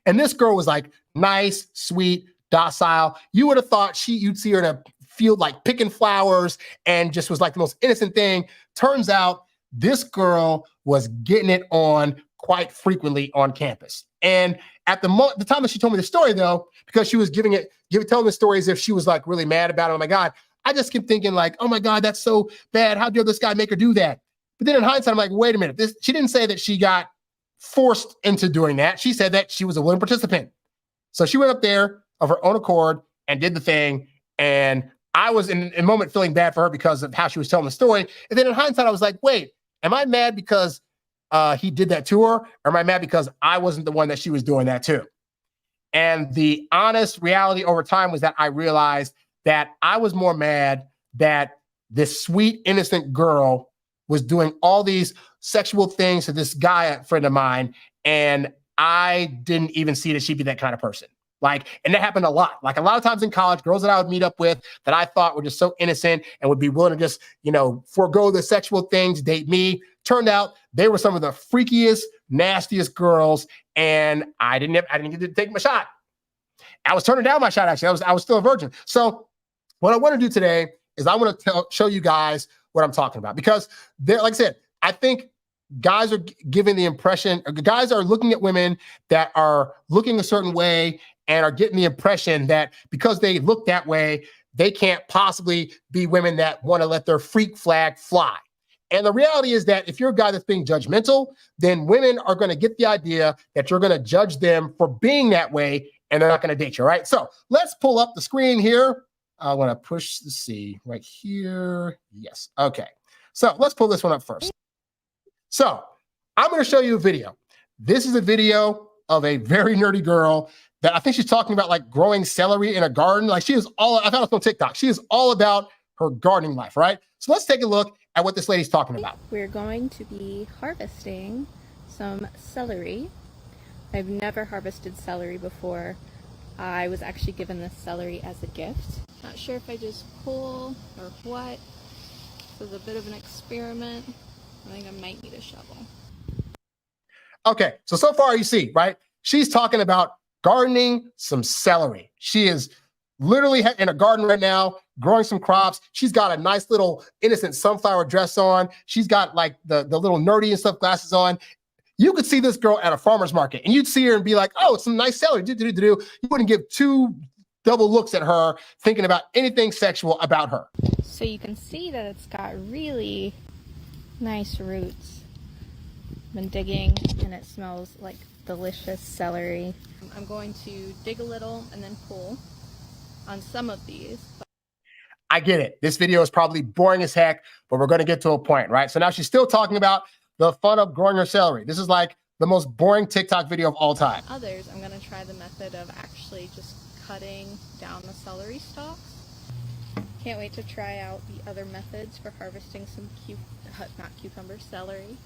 And this girl was like nice, sweet, docile. You would have thought you'd see her in a field like picking flowers and just was like the most innocent thing. Turns out this girl was getting it on quite frequently on campus. And at the time that she told me the story, though, because she was telling the story as if she was like really mad about it. Oh my God. I just kept thinking like, oh my God, that's so bad. How dare this guy make her do that? But then in hindsight, I'm like, wait a minute. She didn't say that she got forced into doing that. She said that she was a willing participant. So she went up there of her own accord and did the thing. And I was in a moment feeling bad for her because of how she was telling the story. And then in hindsight, I was like, wait, am I mad because he did that to her? Or am I mad because I wasn't the one that she was doing that to? And the honest reality over time was that I realized that I was more mad that this sweet, innocent girl was doing all these sexual things to this guy, a friend of mine, and I didn't even see that she'd be that kind of person. And that happened a lot. Like a lot of times in college, girls that I would meet up with that I thought were just so innocent and would be willing to just, forego the sexual things, date me. Turned out they were some of the freakiest, nastiest girls, and I didn't get to take my shot. I was turning down my shot, actually. I was still a virgin. So what I want to do today is I want to show you guys what I'm talking about, because like I said, I think guys are giving the impression, or guys are looking at women that are looking a certain way and are getting the impression that because they look that way, they can't possibly be women that want to let their freak flag fly. And the reality is that if you're a guy that's being judgmental, then women are going to get the idea that you're going to judge them for being that way, and they're not going to date you, right? So let's pull up the screen here. I want to push the C right here. Yes. Okay. So let's pull this one up first. So I'm going to show you a video. This is a video of a very nerdy girl that I think she's talking about like growing celery in a garden. Like I found it on TikTok. She is all about her gardening life, right? So let's take a look at what this lady's talking about. We're going to be harvesting some celery. I've never harvested celery before. I was actually given this celery as a gift. Not sure if I just pull or what. This is a bit of an experiment. I think I might need a shovel. Okay, so far you see, right? She's talking about gardening some celery. She is literally in a garden right now, growing some crops. She's got a nice little innocent sunflower dress on. She's got like the little nerdy and stuff glasses on. You could see this girl at a farmer's market and you'd see her and be like, oh, it's some nice celery. You wouldn't give two double looks at her thinking about anything sexual about her. So you can see that it's got really nice roots. I've been digging and it smells like delicious celery. I'm going to dig a little and then pull. on some of these. I get it. This video is probably boring as heck, but we're going to get to a point, right? So now she's still talking about the fun of growing her celery. This is like the most boring TikTok video of all time. Others, I'm going to try the method of actually just cutting down the celery stalks. Can't wait to try out the other methods for harvesting some celery.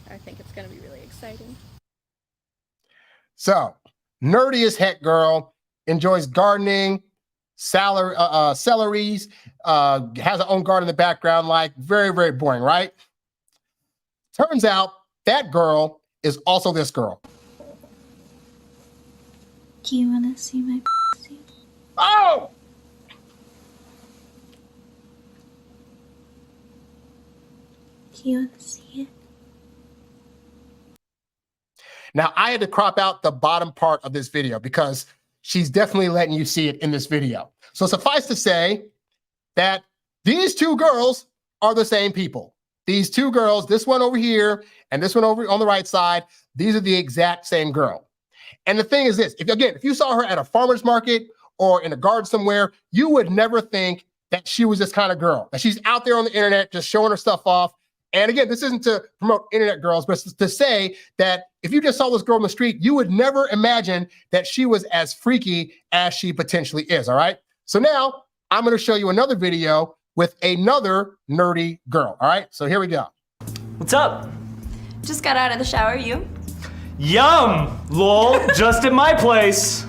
I think it's going to be really exciting. So, nerdy as heck girl, enjoys gardening, celeries, has her own garden in the background, like very, very boring, right? Turns out that girl is also this girl. Do you want to see my pussy? Oh! Do you want to see it? Now, I had to crop out the bottom part of this video because she's definitely letting you see it in this video. So suffice to say that these two girls are the same people. These two girls, this one over here and this one over on the right side, these are the exact same girl. And the thing is this, if you saw her at a farmer's market or in a garden somewhere, you would never think that she was this kind of girl, that she's out there on the internet just showing her stuff off. And again, this isn't to promote internet girls, but it's to say that if you just saw this girl on the street, you would never imagine that she was as freaky as she potentially is, all right? So now I'm going to show you another video with another nerdy girl, all right? So here we go. What's up? Just got out of the shower, you? Yum! Lol, just at my place.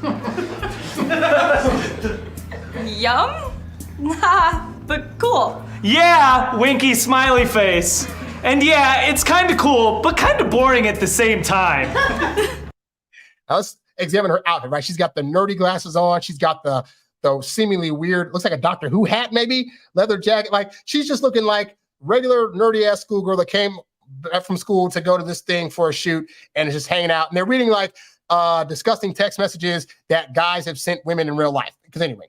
Yum? Nah, but cool. Yeah, winky smiley face. And yeah, it's kind of cool, but kind of boring at the same time. Now let's examine her outfit, right? She's got the nerdy glasses on. She's got the seemingly weird, looks like a Doctor Who hat maybe, leather jacket. Like she's just looking like regular nerdy ass schoolgirl that came from school to go to this thing for a shoot and is just hanging out. And they're reading like disgusting text messages that guys have sent women in real life. Because anyway.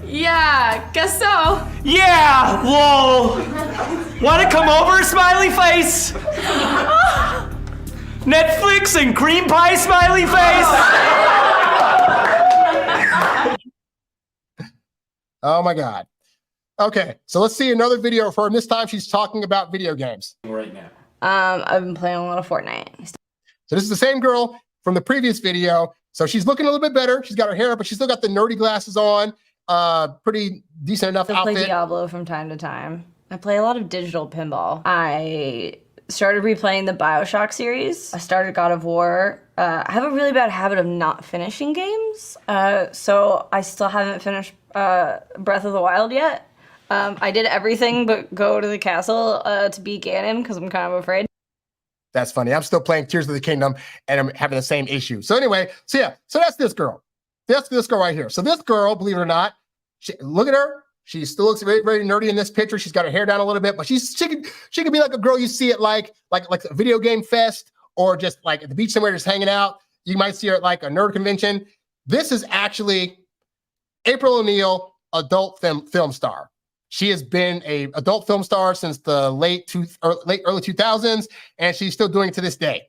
Yeah, guess so. Yeah, lol. Wanna come over, smiley face? Netflix and cream pie, smiley face? Oh my God. Okay, so let's see another video of her. And this time she's talking about video games. Right now. I've been playing a lot of Fortnite. So this is the same girl from the previous video. So she's looking a little bit better. She's got her hair up, but she's still got the nerdy glasses on. Pretty decent enough I outfit. play Diablo from time to time. I play a lot of digital pinball. I started replaying the BioShock series. I started God of War. I have a really bad habit of not finishing games. So I still haven't finished Breath of the Wild yet. I did everything but go to the castle to beat Ganon because I'm kind of afraid. That's funny. I'm still playing Tears of the Kingdom and I'm having the same issue. So anyway, so that's this girl. That's this girl right here. So this girl, believe it or not, look at her. She still looks very, very nerdy in this picture. She's got her hair down a little bit, but she could be like a girl you see at like a video game fest or just like at the beach somewhere just hanging out. You might see her at like a nerd convention. This is actually April O'Neil, adult film star. She has been an adult film star since the early 2000s, and she's still doing it to this day.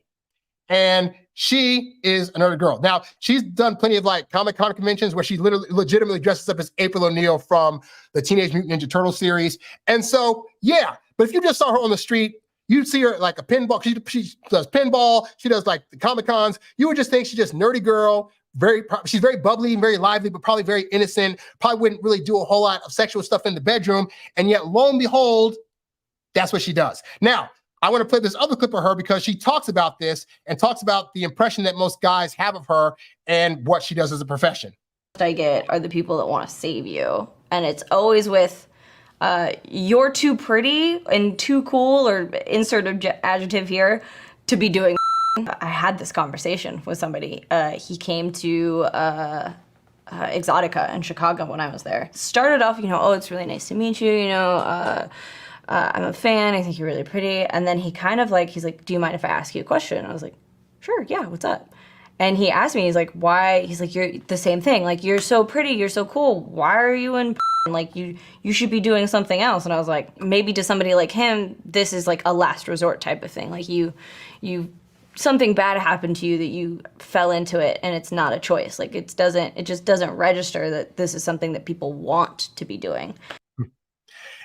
And she is a nerdy girl. Now, she's done plenty of like Comic-Con conventions where she legitimately dresses up as April O'Neil from the Teenage Mutant Ninja Turtle series. And so, yeah, but if you just saw her on the street, you'd see her like a pinball. She does pinball. She does like the Comic-Cons. You would just think she's just nerdy girl. She's very bubbly and very lively, but probably very innocent. Probably wouldn't really do a whole lot of sexual stuff in the bedroom. And yet, lo and behold, that's what she does. Now, I want to play this other clip of her because she talks about this and talks about the impression that most guys have of her and what she does as a profession. I get are the people that want to save you. And it's always with, you're too pretty and too cool, or insert adjective here, to be doing. I had this conversation with somebody. He came to Exotica in Chicago when I was there. Started off, oh, it's really nice to meet you, I'm a fan, I think you're really pretty. And then he kind of he's like, do you mind if I ask you a question? I was like, sure, yeah, what's up? And he asked me, he's like, why? He's like, you're the same thing. Like, you're so pretty, you're so cool. Why are you in like, you should be doing something else. And I was like, maybe to somebody like him, this is like a last resort type of thing. Like, you something bad happened to you that you fell into it and it's not a choice. Like it just doesn't register that this is something that people want to be doing.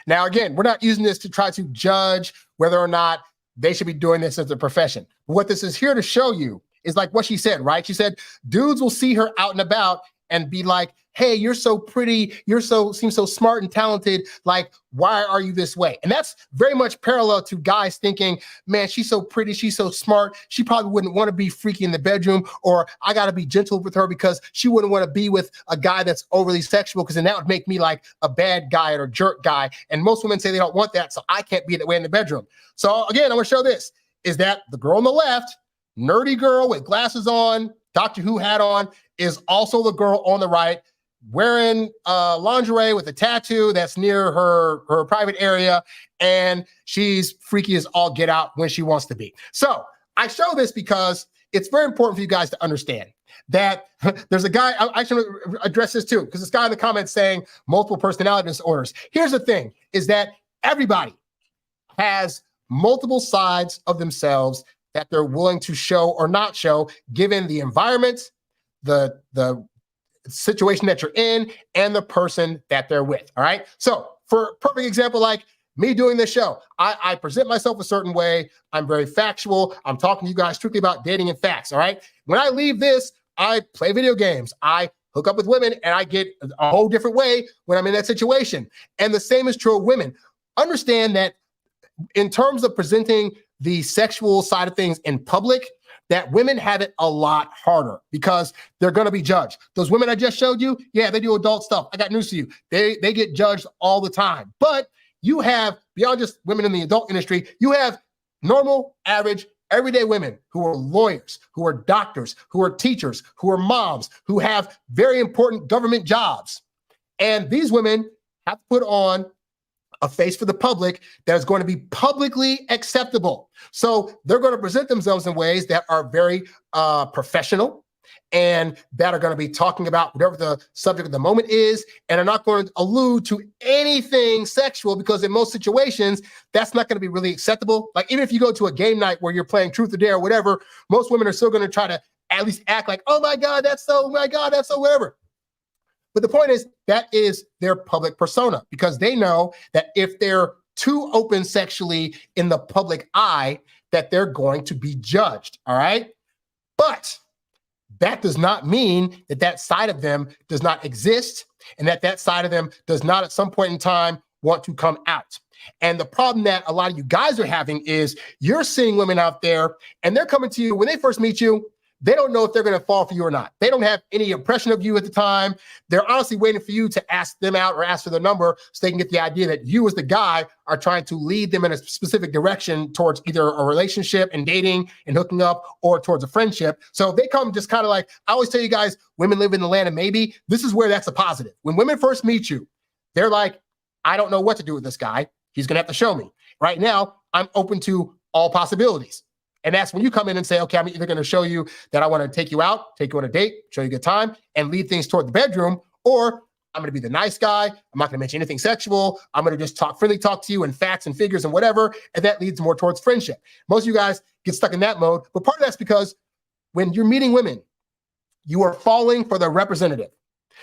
Now, again, we're not using this to try to judge whether or not they should be doing this as a profession. What this is here to show you is like what she said, right? She said, dudes will see her out and about and be like, hey, you're so pretty. Seem so smart and talented. Like, why are you this way? And that's very much parallel to guys thinking, man, she's so pretty. She's so smart. She probably wouldn't want to be freaky in the bedroom, or I got to be gentle with her because she wouldn't want to be with a guy that's overly sexual because then that would make me like a bad guy or jerk guy. And most women say they don't want that. So I can't be that way in the bedroom. So again, I'm going to show this is that the girl on the left, nerdy girl with glasses on, Doctor Who hat on, is also the girl on the right wearing lingerie with a tattoo that's near her private area, and she's freaky as all get out when she wants to be. So I show this because it's very important for you guys to understand that there's a guy, I should address this too, because this guy in the comments saying multiple personality disorders. Here's the thing, is that everybody has multiple sides of themselves that they're willing to show or not show, given the environment, the situation that you're in, and the person that they're with, all right? So for a perfect example, like me doing this show, I present myself a certain way. I'm very factual. I'm talking to you guys strictly about dating and facts, all right? When I leave this, I play video games. I hook up with women, and I get a whole different way when I'm in that situation. And the same is true of women. Understand that in terms of presenting the sexual side of things in public, that women have it a lot harder because they're going to be judged. Those women I just showed you, yeah, they do adult stuff. I got news for you. They get judged all the time. But you have, beyond just women in the adult industry, you have normal, average, everyday women who are lawyers, who are doctors, who are teachers, who are moms, who have very important government jobs. And these women have to put on a face for the public that is going to be publicly acceptable. So they're going to present themselves in ways that are very professional and that are going to be talking about whatever the subject of the moment is, and are not going to allude to anything sexual, because in most situations, that's not going to be really acceptable. Like even if you go to a game night where you're playing truth or dare or whatever, most women are still going to try to at least act like, oh my God, that's so whatever. But the point is, that is their public persona, because they know that if they're too open sexually in the public eye, that they're going to be judged, all right? But that does not mean that that side of them does not exist, and that that side of them does not at some point in time want to come out. And the problem that a lot of you guys are having is you're seeing women out there, and they're coming to you when they first meet you. They don't know if they're going to fall for you or not. They don't have any impression of you at the time. They're honestly waiting for you to ask them out or ask for their number so they can get the idea that you as the guy are trying to lead them in a specific direction towards either a relationship and dating and hooking up, or towards a friendship. So they come just kind of like, I always tell you guys, women live in the land of maybe. This is where that's a positive. When women first meet you, they're like, I don't know what to do with this guy. He's going to have to show me. Right now, I'm open to all possibilities. And that's when you come in and say, okay, I'm either going to show you that I want to take you out, take you on a date, show you a good time, and lead things toward the bedroom, or I'm going to be the nice guy. I'm not going to mention anything sexual. I'm going to just freely talk to you in facts and figures and whatever. And that leads more towards friendship. Most of you guys get stuck in that mode. But part of that's because when you're meeting women, you are falling for the representative.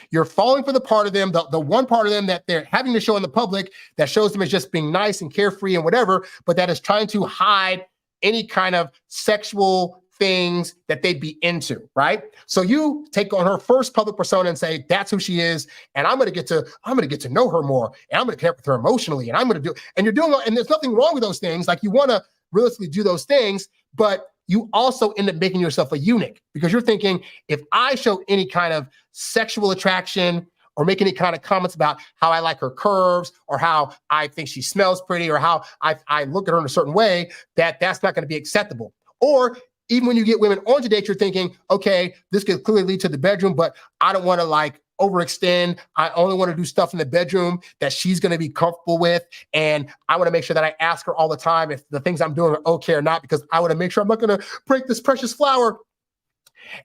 You're falling for the part of them, the one part of them that they're having to show in the public that shows them as just being nice and carefree and whatever, but that is trying to hide any kind of sexual things that they'd be into, right? So you take on her first public persona and say, that's who she is, and I'm gonna get to know her more, and I'm gonna connect with her emotionally, and I'm gonna do, and you're doing, and there's nothing wrong with those things. Like, you wanna realistically do those things, but you also end up making yourself a eunuch, because you're thinking, if I show any kind of sexual attraction or make any kind of comments about how I like her curves, or how I think she smells pretty, or how I look at her in a certain way, that's not gonna be acceptable. Or even when you get women on to date, you're thinking, okay, this could clearly lead to the bedroom, but I don't wanna like overextend. I only wanna do stuff in the bedroom that she's gonna be comfortable with. And I wanna make sure that I ask her all the time if the things I'm doing are okay or not, because I wanna make sure I'm not gonna break this precious flower.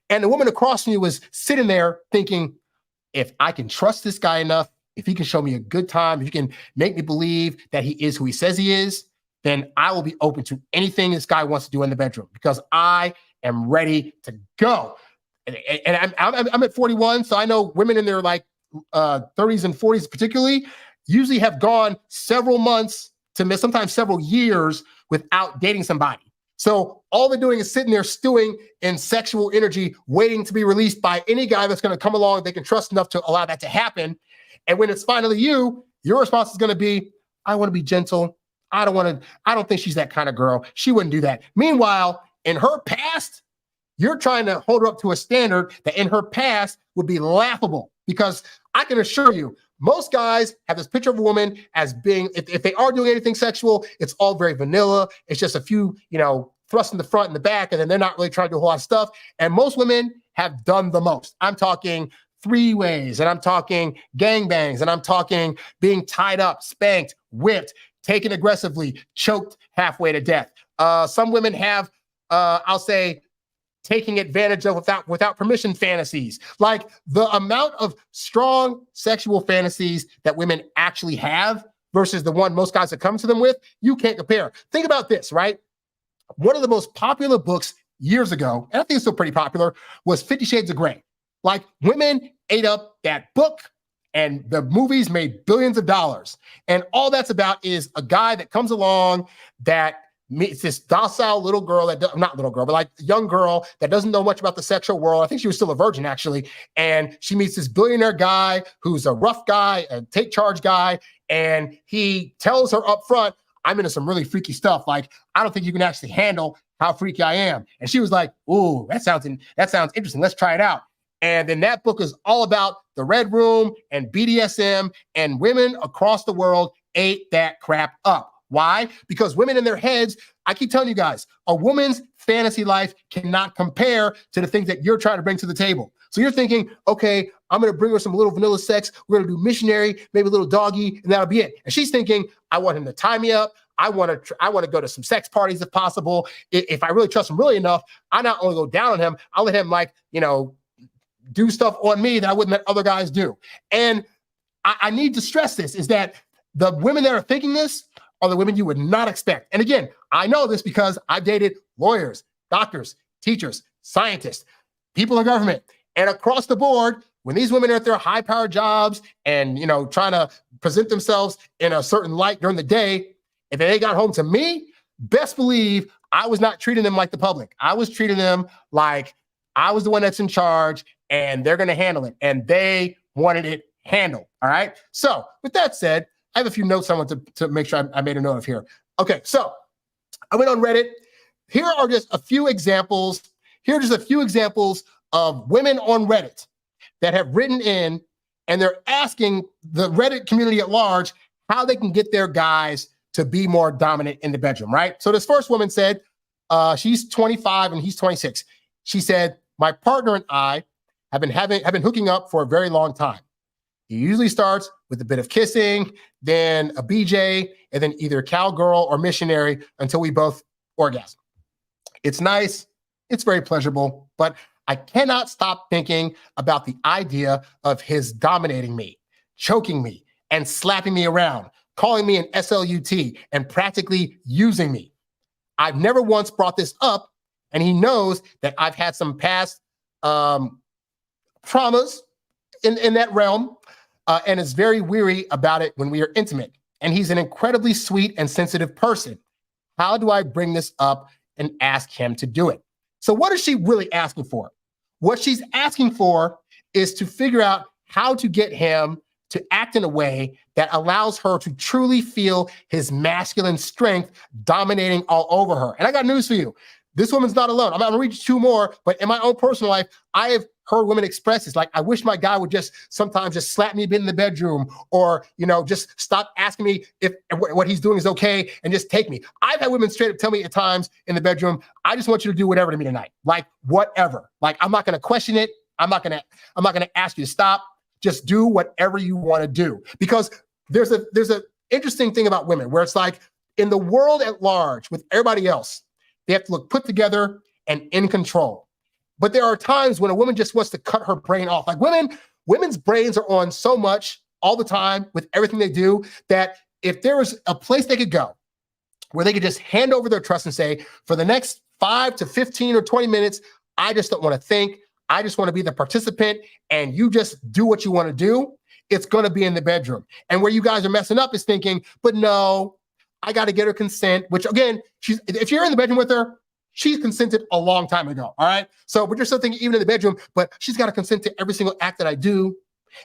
And the woman across from you was sitting there thinking, if I can trust this guy enough, if he can show me a good time, if he can make me believe that he is who he says he is, then I will be open to anything this guy wants to do in the bedroom because I am ready to go. And I'm at 41, so I know women in their like 30s and 40s particularly usually have gone several months to sometimes several years without dating somebody. So all they're doing is sitting there stewing in sexual energy, waiting to be released by any guy that's going to come along they can trust enough to allow that to happen. And when it's finally you, your response is going to be, I want to be gentle. I don't think she's that kind of girl. She wouldn't do that. Meanwhile, in her past, you're trying to hold her up to a standard that in her past would be laughable, because I can assure you, most guys have this picture of a woman as being, if they are doing anything sexual, it's all very vanilla. It's just a few, thrusts in the front and the back, and then they're not really trying to do a whole lot of stuff. And most women have done the most. I'm talking three-ways, and I'm talking gangbangs, and I'm talking being tied up, spanked, whipped, taken aggressively, choked halfway to death. Some women have, I'll say, taking advantage of without permission fantasies. Like the amount of strong sexual fantasies that women actually have versus the one most guys that come to them with, you can't compare. Think about this, right? One of the most popular books years ago, and I think it's still pretty popular, was 50 Shades of Grey. Like women ate up that book, and the movies made billions of dollars. And all that's about is a guy that comes along that meets this docile little girl not little girl, but like young girl that doesn't know much about the sexual world. I think she was still a virgin actually. And she meets this billionaire guy who's a rough guy, a take charge guy. And he tells her up front, I'm into some really freaky stuff. Like, I don't think you can actually handle how freaky I am. And she was like, ooh, that sounds interesting. Let's try it out. And then that book is all about the Red Room and BDSM, and women across the world ate that crap up. Why? Because women in their heads, I keep telling you guys, a woman's fantasy life cannot compare to the things that you're trying to bring to the table. So you're thinking, okay, I'm going to bring her some little vanilla sex. We're going to do missionary, maybe a little doggy, and that'll be it. And she's thinking, I want him to tie me up. I want to go to some sex parties if possible. If I really trust him really enough, I not only go down on him, I'll let him do stuff on me that I wouldn't let other guys do. And I need to stress this, is that the women that are thinking this are the women you would not expect. And again, I know this because I've dated lawyers, doctors, teachers, scientists, people in government. And across the board, when these women are at their high-powered jobs and, trying to present themselves in a certain light during the day, if they got home to me, best believe I was not treating them like the public. I was treating them like I was the one that's in charge and they're going to handle it. And they wanted it handled. All right. So with that said, I have a few notes I want to make sure I made a note of here. Okay. So I went on Reddit. Here are just a few examples. Here are just a few examples of women on Reddit that have written in, and they're asking the Reddit community at large how they can get their guys to be more dominant in the bedroom, right? So this first woman said, she's 25 and he's 26. She said, my partner and I have been hooking up for a very long time. He usually starts with a bit of kissing, then a BJ, and then either cowgirl or missionary until we both orgasm. It's nice. It's very pleasurable, but I cannot stop thinking about the idea of his dominating me, choking me, and slapping me around, calling me an SLUT, and practically using me. I've never once brought this up, and he knows that I've had some past traumas in that realm, and is very weary about it when we are intimate. And he's an incredibly sweet and sensitive person. How do I bring this up and ask him to do it? So what is she really asking for? What she's asking for is to figure out how to get him to act in a way that allows her to truly feel his masculine strength dominating all over her. And I got news for you. This woman's not alone. I'm going to read you two more, but in my own personal life, I have heard women express this. Like, I wish my guy would just sometimes just slap me a bit in the bedroom, or, just stop asking me if what he's doing is okay and just take me. I've had women straight up tell me at times in the bedroom, I just want you to do whatever to me tonight. Like, whatever. Like, I'm not going to question it. I'm not going to ask you to stop. Just do whatever you want to do. Because there's a interesting thing about women where it's like, in the world at large with everybody else, they have to look put together and in control. But there are times when a woman just wants to cut her brain off. Like, women's brains are on so much all the time with everything they do that if there was a place they could go where they could just hand over their trust and say, for the next 5 to 15 or 20 minutes, I just don't want to think. I just want to be the participant, and you just do what you want to do. It's going to be in the bedroom. And where you guys are messing up is thinking, but no, I got to get her consent, which again, if you're in the bedroom with her, she's consented a long time ago. All right. So, but you're still thinking even in the bedroom, but she's got to consent to every single act that I do.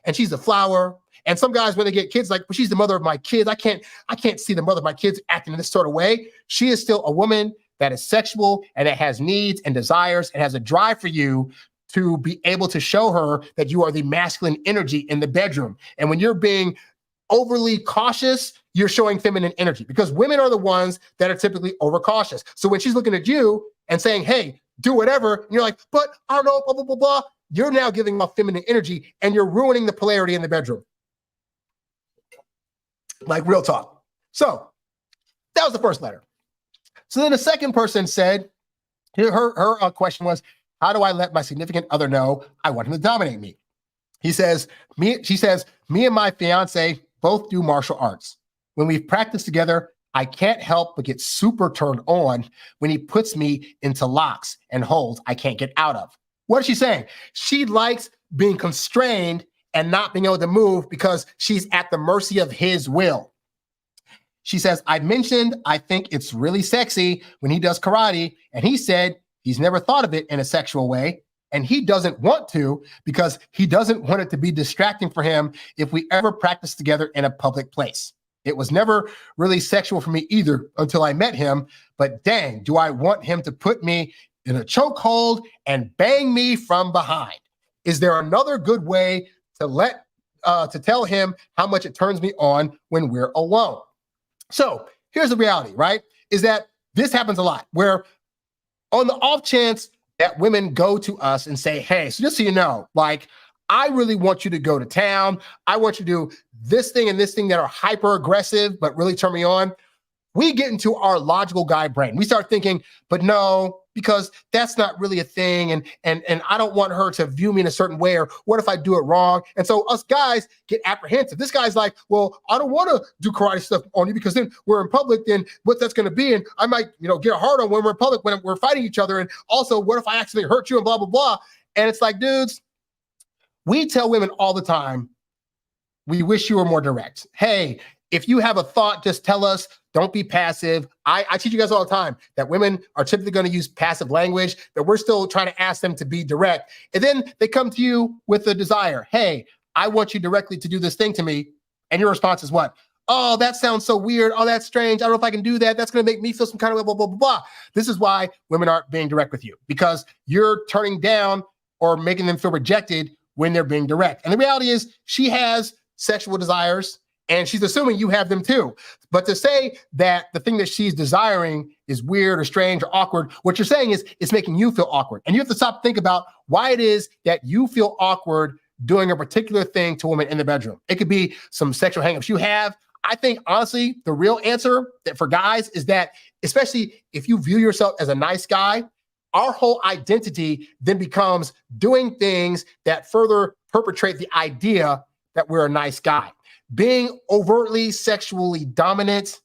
And she's the flower. And some guys, when they get kids, like, but she's the mother of my kids. I can't see the mother of my kids acting in this sort of way. She is still a woman that is sexual and that has needs and desires and has a drive for you to be able to show her that you are the masculine energy in the bedroom. And when you're being overly cautious, you're showing feminine energy, because women are the ones that are typically overcautious. So when she's looking at you and saying, hey, do whatever, and you're like, but I don't know, blah, blah, blah, blah, you're now giving off feminine energy and you're ruining the polarity in the bedroom. Like, real talk. So that was the first letter. So then the second person said, her question was, how do I let my significant other know I want him to dominate me? She says, me and my fiance both do martial arts. When we've practiced together, I can't help but get super turned on when he puts me into locks and holds I can't get out of. What is she saying? She likes being constrained and not being able to move because she's at the mercy of his will. She says, I mentioned I think it's really sexy when he does karate, and he said he's never thought of it in a sexual way, and he doesn't want to because he doesn't want it to be distracting for him if we ever practice together in a public place. It was never really sexual for me either until I met him, but dang, do I want him to put me in a chokehold and bang me from behind. Is there another good way to tell him how much it turns me on when we're alone? So here's the reality, right? Is that this happens a lot, where on the off chance that women go to us and say, hey, so just so you know, like, I really want you to go to town. I want you to do this thing and this thing that are hyper aggressive, but really turn me on. We get into our logical guy brain. We start thinking, but no, because that's not really a thing. And I don't want her to view me in a certain way, or what if I do it wrong? And so us guys get apprehensive. This guy's like, well, I don't want to do karate stuff on you because then we're in public, then what that's going to be. And I might, get hard on when we're in public, when we're fighting each other. And also, what if I accidentally hurt you and blah, blah, blah. And it's like, dudes, we tell women all the time, we wish you were more direct. Hey, if you have a thought, just tell us. Don't be passive. I teach you guys all the time that women are typically going to use passive language, that we're still trying to ask them to be direct. And then they come to you with a desire. Hey, I want you directly to do this thing to me. And your response is what? Oh, that sounds so weird. Oh, that's strange. I don't know if I can do that. That's going to make me feel some kind of blah, blah, blah, blah. This is why women aren't being direct with you, because you're turning down or making them feel rejected when they're being direct. And the reality is she has sexual desires, and she's assuming you have them too. But to say that the thing that she's desiring is weird or strange or awkward, what you're saying is it's making you feel awkward. And you have to stop thinking about why it is that you feel awkward doing a particular thing to a woman in the bedroom. It could be some sexual hangups you have. I think, honestly, the real answer that for guys is that, especially if you view yourself as a nice guy, our whole identity then becomes doing things that further perpetrate the idea that we're a nice guy. Being overtly sexually dominant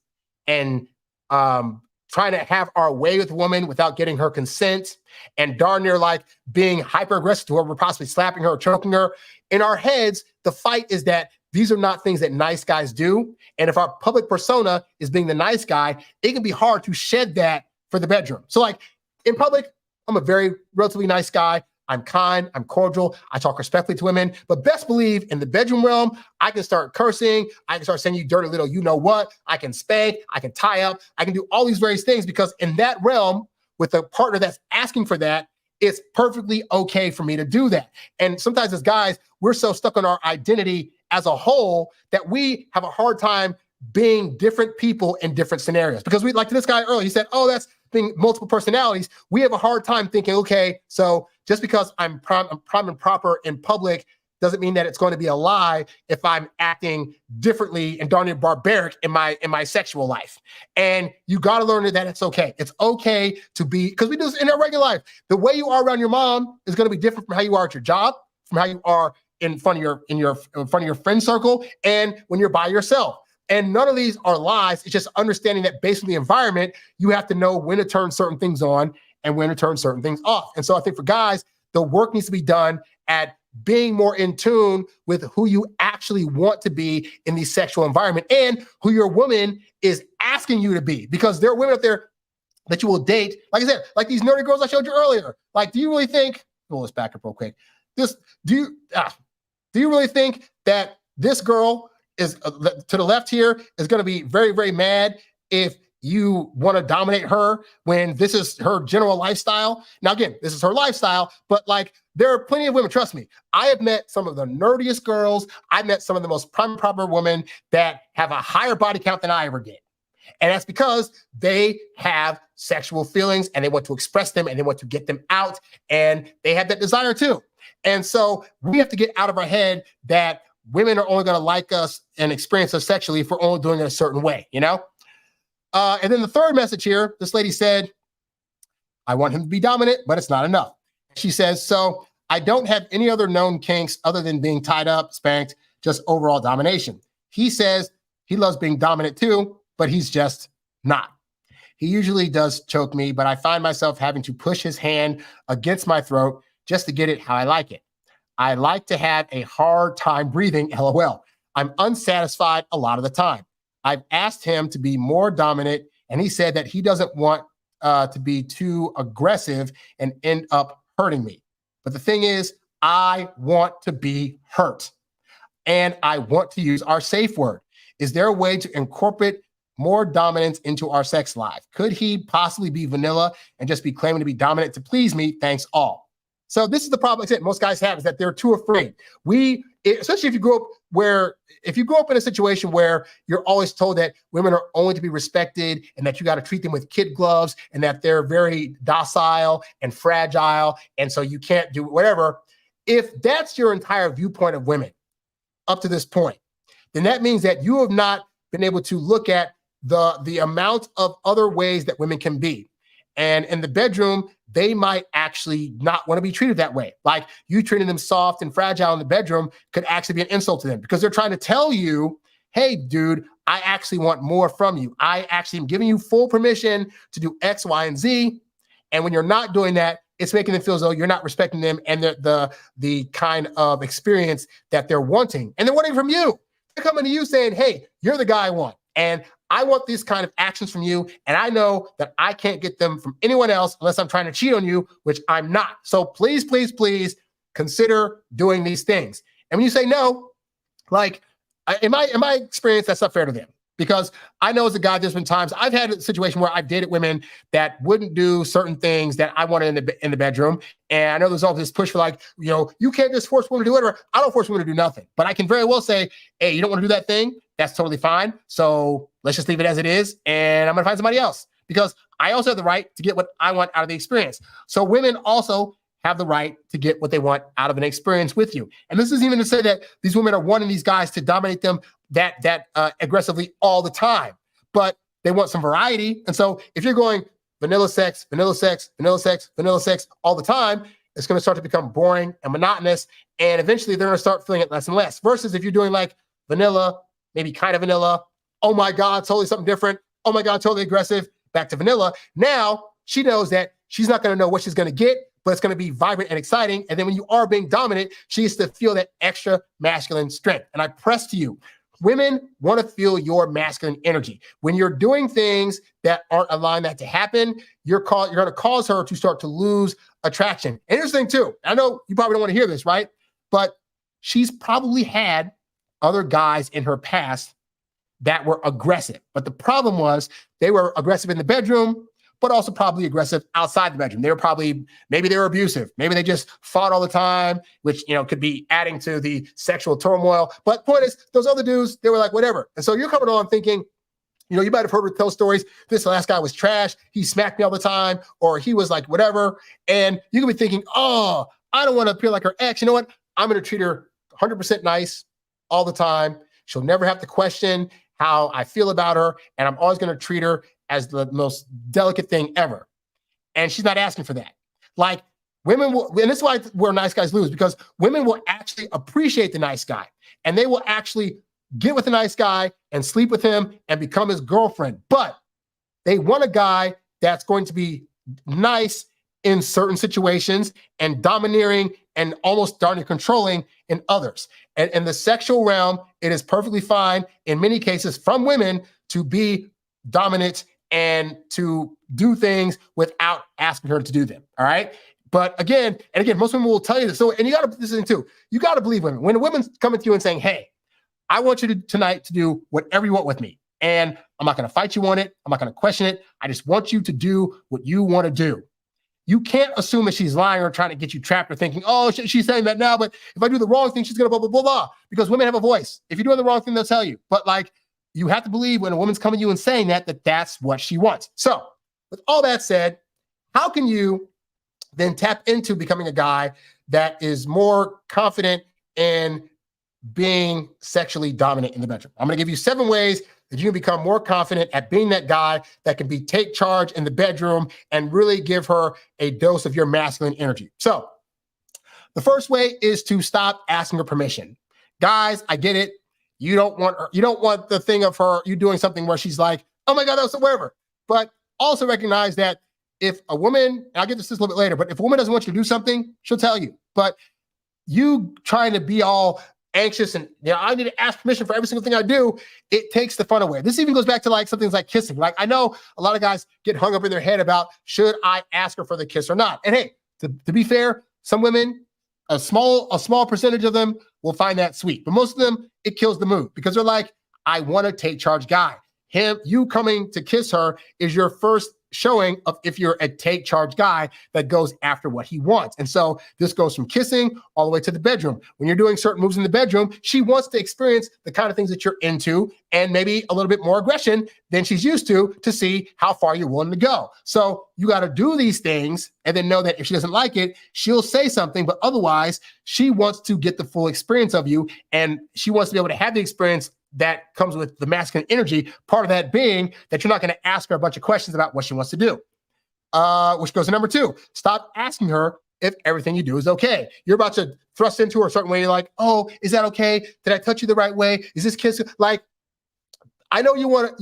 and trying to have our way with a woman without getting her consent, and darn near like being hyper aggressive to her, we're possibly slapping her or choking her. In our heads, the fight is that these are not things that nice guys do. And if our public persona is being the nice guy, it can be hard to shed that for the bedroom. So like in public, I'm a very relatively nice guy. I'm kind, I'm cordial, I talk respectfully to women, but best believe in the bedroom realm, I can start cursing, I can start saying you dirty little you-know-what, I can spank, I can tie up, I can do all these various things, because in that realm, with a partner that's asking for that, it's perfectly okay for me to do that. And sometimes as guys, we're so stuck on our identity as a whole that we have a hard time being different people in different scenarios. Because we, like this guy earlier, he said, oh, that's being multiple personalities. We have a hard time thinking, okay, so just because I'm prime and proper in public doesn't mean that it's going to be a lie if I'm acting differently and darn near barbaric in my sexual life. And you got to learn that it's okay. It's okay to be, because we do this in our regular life. The way you are around your mom is going to be different from how you are at your job, from how you are in front of your friend circle, and when you're by yourself. And none of these are lies. It's just understanding that based on the environment, you have to know when to turn certain things on and when to turn certain things off. And so I think for guys, the work needs to be done at being more in tune with who you actually want to be in the sexual environment and who your woman is asking you to be. Because there are women out there that you will date, like I said, like these nerdy girls I showed you earlier. Like, do you really think, pull this back up real quick. Do you really think that this girl is to the left here is going to be very, very mad if you want to dominate her when this is her general lifestyle? Now, again, this is her lifestyle, but like there are plenty of women, trust me. I have met some of the nerdiest girls. I've met some of the most prime proper women that have a higher body count than I ever did. And that's because they have sexual feelings and they want to express them and they want to get them out and they have that desire too. And so we have to get out of our head that women are only going to like us and experience us sexually if we're only doing it a certain way, you know? And then the third message here, this lady said, I want him to be dominant, but it's not enough. She says, so I don't have any other known kinks other than being tied up, spanked, just overall domination. He says he loves being dominant too, but he's just not. He usually does choke me, but I find myself having to push his hand against my throat just to get it how I like it. I like to have a hard time breathing, LOL. I'm unsatisfied a lot of the time. I've asked him to be more dominant, and he said that he doesn't want to be too aggressive and end up hurting me. But the thing is, I want to be hurt, and I want to use our safe word. Is there a way to incorporate more dominance into our sex life? Could he possibly be vanilla and just be claiming to be dominant to please me? Thanks all. So this is the problem that most guys have, is that they're too afraid. Especially if you grow up in a situation where you're always told that women are only to be respected and that you got to treat them with kid gloves and that they're very docile and fragile. And so you can't do whatever. If that's your entire viewpoint of women up to this point, then that means that you have not been able to look at the amount of other ways that women can be. And in the bedroom, they might actually not want to be treated that way. Like you treating them soft and fragile in the bedroom could actually be an insult to them because they're trying to tell you, hey, dude, I actually want more from you. I actually am giving you full permission to do X, Y, and Z. And when you're not doing that, it's making them feel as though you're not respecting them and the kind of experience that they're wanting. And they're wanting from you. They're coming to you saying, hey, you're the guy I want. And I want these kind of actions from you, and I know that I can't get them from anyone else unless I'm trying to cheat on you, which I'm not. So please, please, please consider doing these things. And when you say no, like in my experience, that's not fair to them. Because I know as a guy, there's been times I've had a situation where I've dated women that wouldn't do certain things that I wanted in the bedroom. And I know there's all this push for like, you can't just force women to do whatever. I don't force women to do nothing. But I can very well say, hey, you don't want to do that thing? That's totally fine. So let's just leave it as it is. And I'm going to find somebody else. Because I also have the right to get what I want out of the experience. So women also have the right to get what they want out of an experience with you. And this isn't even to say that these women are wanting these guys to dominate them that aggressively all the time, but they want some variety. And so if you're going vanilla sex, vanilla sex, vanilla sex, vanilla sex all the time, it's going to start to become boring and monotonous. And eventually they're going to start feeling it less and less. Versus if you're doing like vanilla, maybe kind of vanilla, oh my God, totally something different. Oh my God, totally aggressive, back to vanilla. Now she knows that she's not going to know what she's going to get, but it's going to be vibrant and exciting. And then when you are being dominant, she has to feel that extra masculine strength. And I press to you, women want to feel your masculine energy. When you're doing things that aren't allowing that to happen, you're going to cause her to start to lose attraction. And here's the thing too, I know you probably don't want to hear this, right? But she's probably had other guys in her past that were aggressive. But the problem was they were aggressive in the bedroom, but also probably aggressive outside the bedroom. Maybe they were abusive. Maybe they just fought all the time, which, could be adding to the sexual turmoil. But point is, those other dudes, they were like, whatever. And so you're coming on thinking, you might have heard her tell stories. This last guy was trash. He smacked me all the time, or he was like, whatever. And you could be thinking, oh, I don't want to appear like her ex. You know what? I'm going to treat her 100% nice all the time. She'll never have to question how I feel about her. And I'm always going to treat her as the most delicate thing ever. And she's not asking for that. Like women will, and this is where nice guys lose, because women will actually appreciate the nice guy and they will actually get with a nice guy and sleep with him and become his girlfriend. But they want a guy that's going to be nice in certain situations and domineering and almost darn near controlling in others. And in the sexual realm, it is perfectly fine in many cases from women to be dominant and to do things without asking her to do them. All right. But again, most women will tell you this. So, and you got to, this thing too, you got to believe women. When a woman's coming to you and saying, hey, I want you tonight to do whatever you want with me. And I'm not going to fight you on it. I'm not going to question it. I just want you to do what you want to do. You can't assume that she's lying or trying to get you trapped or thinking, oh, she's saying that now, but if I do the wrong thing, she's going to blah, blah, blah, blah. Because women have a voice. If you're doing the wrong thing, they'll tell you. But like, you have to believe when a woman's coming to you and saying that that's what she wants. So with all that said, how can you then tap into becoming a guy that is more confident in being sexually dominant in the bedroom? I'm going to give you 7 ways that you can become more confident at being that guy that can take charge in the bedroom and really give her a dose of your masculine energy. So the first way is to stop asking her permission. Guys, I get it. You don't want the thing of her, you doing something where she's like, oh my God, that was whatever. But also recognize that if a woman, and I'll get to this a little bit later, but if a woman doesn't want you to do something, she'll tell you. But you trying to be all anxious and I need to ask permission for every single thing I do, it takes the fun away. This even goes back to like something like kissing. Like I know a lot of guys get hung up in their head about should I ask her for the kiss or not? And hey, to be fair, some women, a small percentage of them will find that sweet, but most of them, it kills the mood because they're like, I want to take charge guy. You coming to kiss her is your first showing of if you're a take charge guy that goes after what he wants. And so this goes from kissing all the way to the bedroom. When you're doing certain moves in the bedroom, she wants to experience the kind of things that you're into and maybe a little bit more aggression than she's used to see how far you're willing to go. So you got to do these things and then know that if she doesn't like it, she'll say something, but otherwise she wants to get the full experience of you and she wants to be able to have the experience that comes with the masculine energy, part of that being that you're not going to ask her a bunch of questions about what she wants to do. Which goes to number 2, stop asking her if everything you do is okay. You're about to thrust into her a certain way. You're like, oh, is that okay? Did I touch you the right way? Is this kiss? Like, I know you want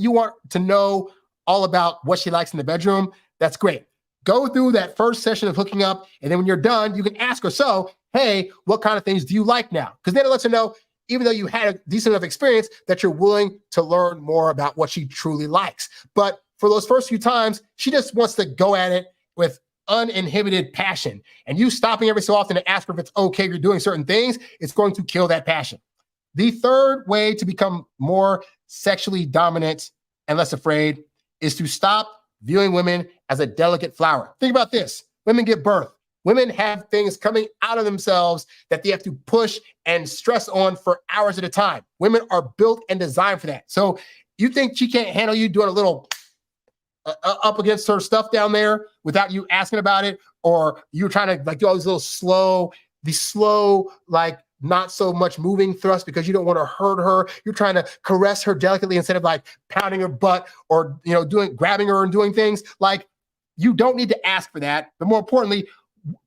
to know all about what she likes in the bedroom. That's great. Go through that first session of hooking up. And then when you're done, you can ask her, so, hey, what kind of things do you like now? Because then it lets her know, even though you had a decent enough experience, that you're willing to learn more about what she truly likes. But for those first few times, she just wants to go at it with uninhibited passion. And you stopping every so often to ask her if it's okay you're doing certain things, it's going to kill that passion. The third way to become more sexually dominant and less afraid is to stop viewing women as a delicate flower. Think about this. Women give birth. Women have things coming out of themselves that they have to push and stress on for hours at a time. Women are built and designed for that. So you think she can't handle you doing a little up against her stuff down there without you asking about it? Or you're trying to like do all these little slow, like not so much moving thrust because you don't want to hurt her. You're trying to caress her delicately instead of like pounding her butt or, grabbing her and doing things. Like, you don't need to ask for that. But more importantly,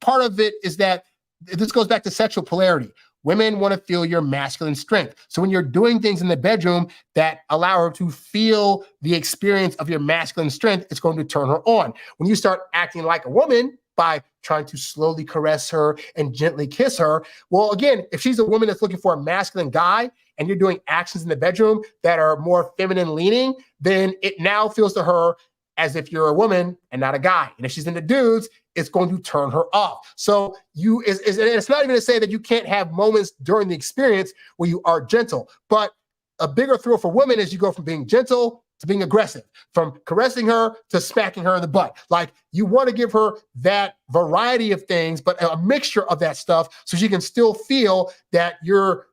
part of it is that this goes back to sexual polarity. Women want to feel your masculine strength. So when you're doing things in the bedroom that allow her to feel the experience of your masculine strength, it's going to turn her on. When you start acting like a woman by trying to slowly caress her and gently kiss her, well, again, if she's a woman that's looking for a masculine guy and you're doing actions in the bedroom that are more feminine leaning, then it now feels to her as if you're a woman and not a guy. And if she's into dudes, it's going to turn her off. So it's not even to say that you can't have moments during the experience where you are gentle, but a bigger thrill for women is you go from being gentle to being aggressive, from caressing her to smacking her in the butt. Like, you want to give her that variety of things, but a mixture of that stuff so she can still feel that you're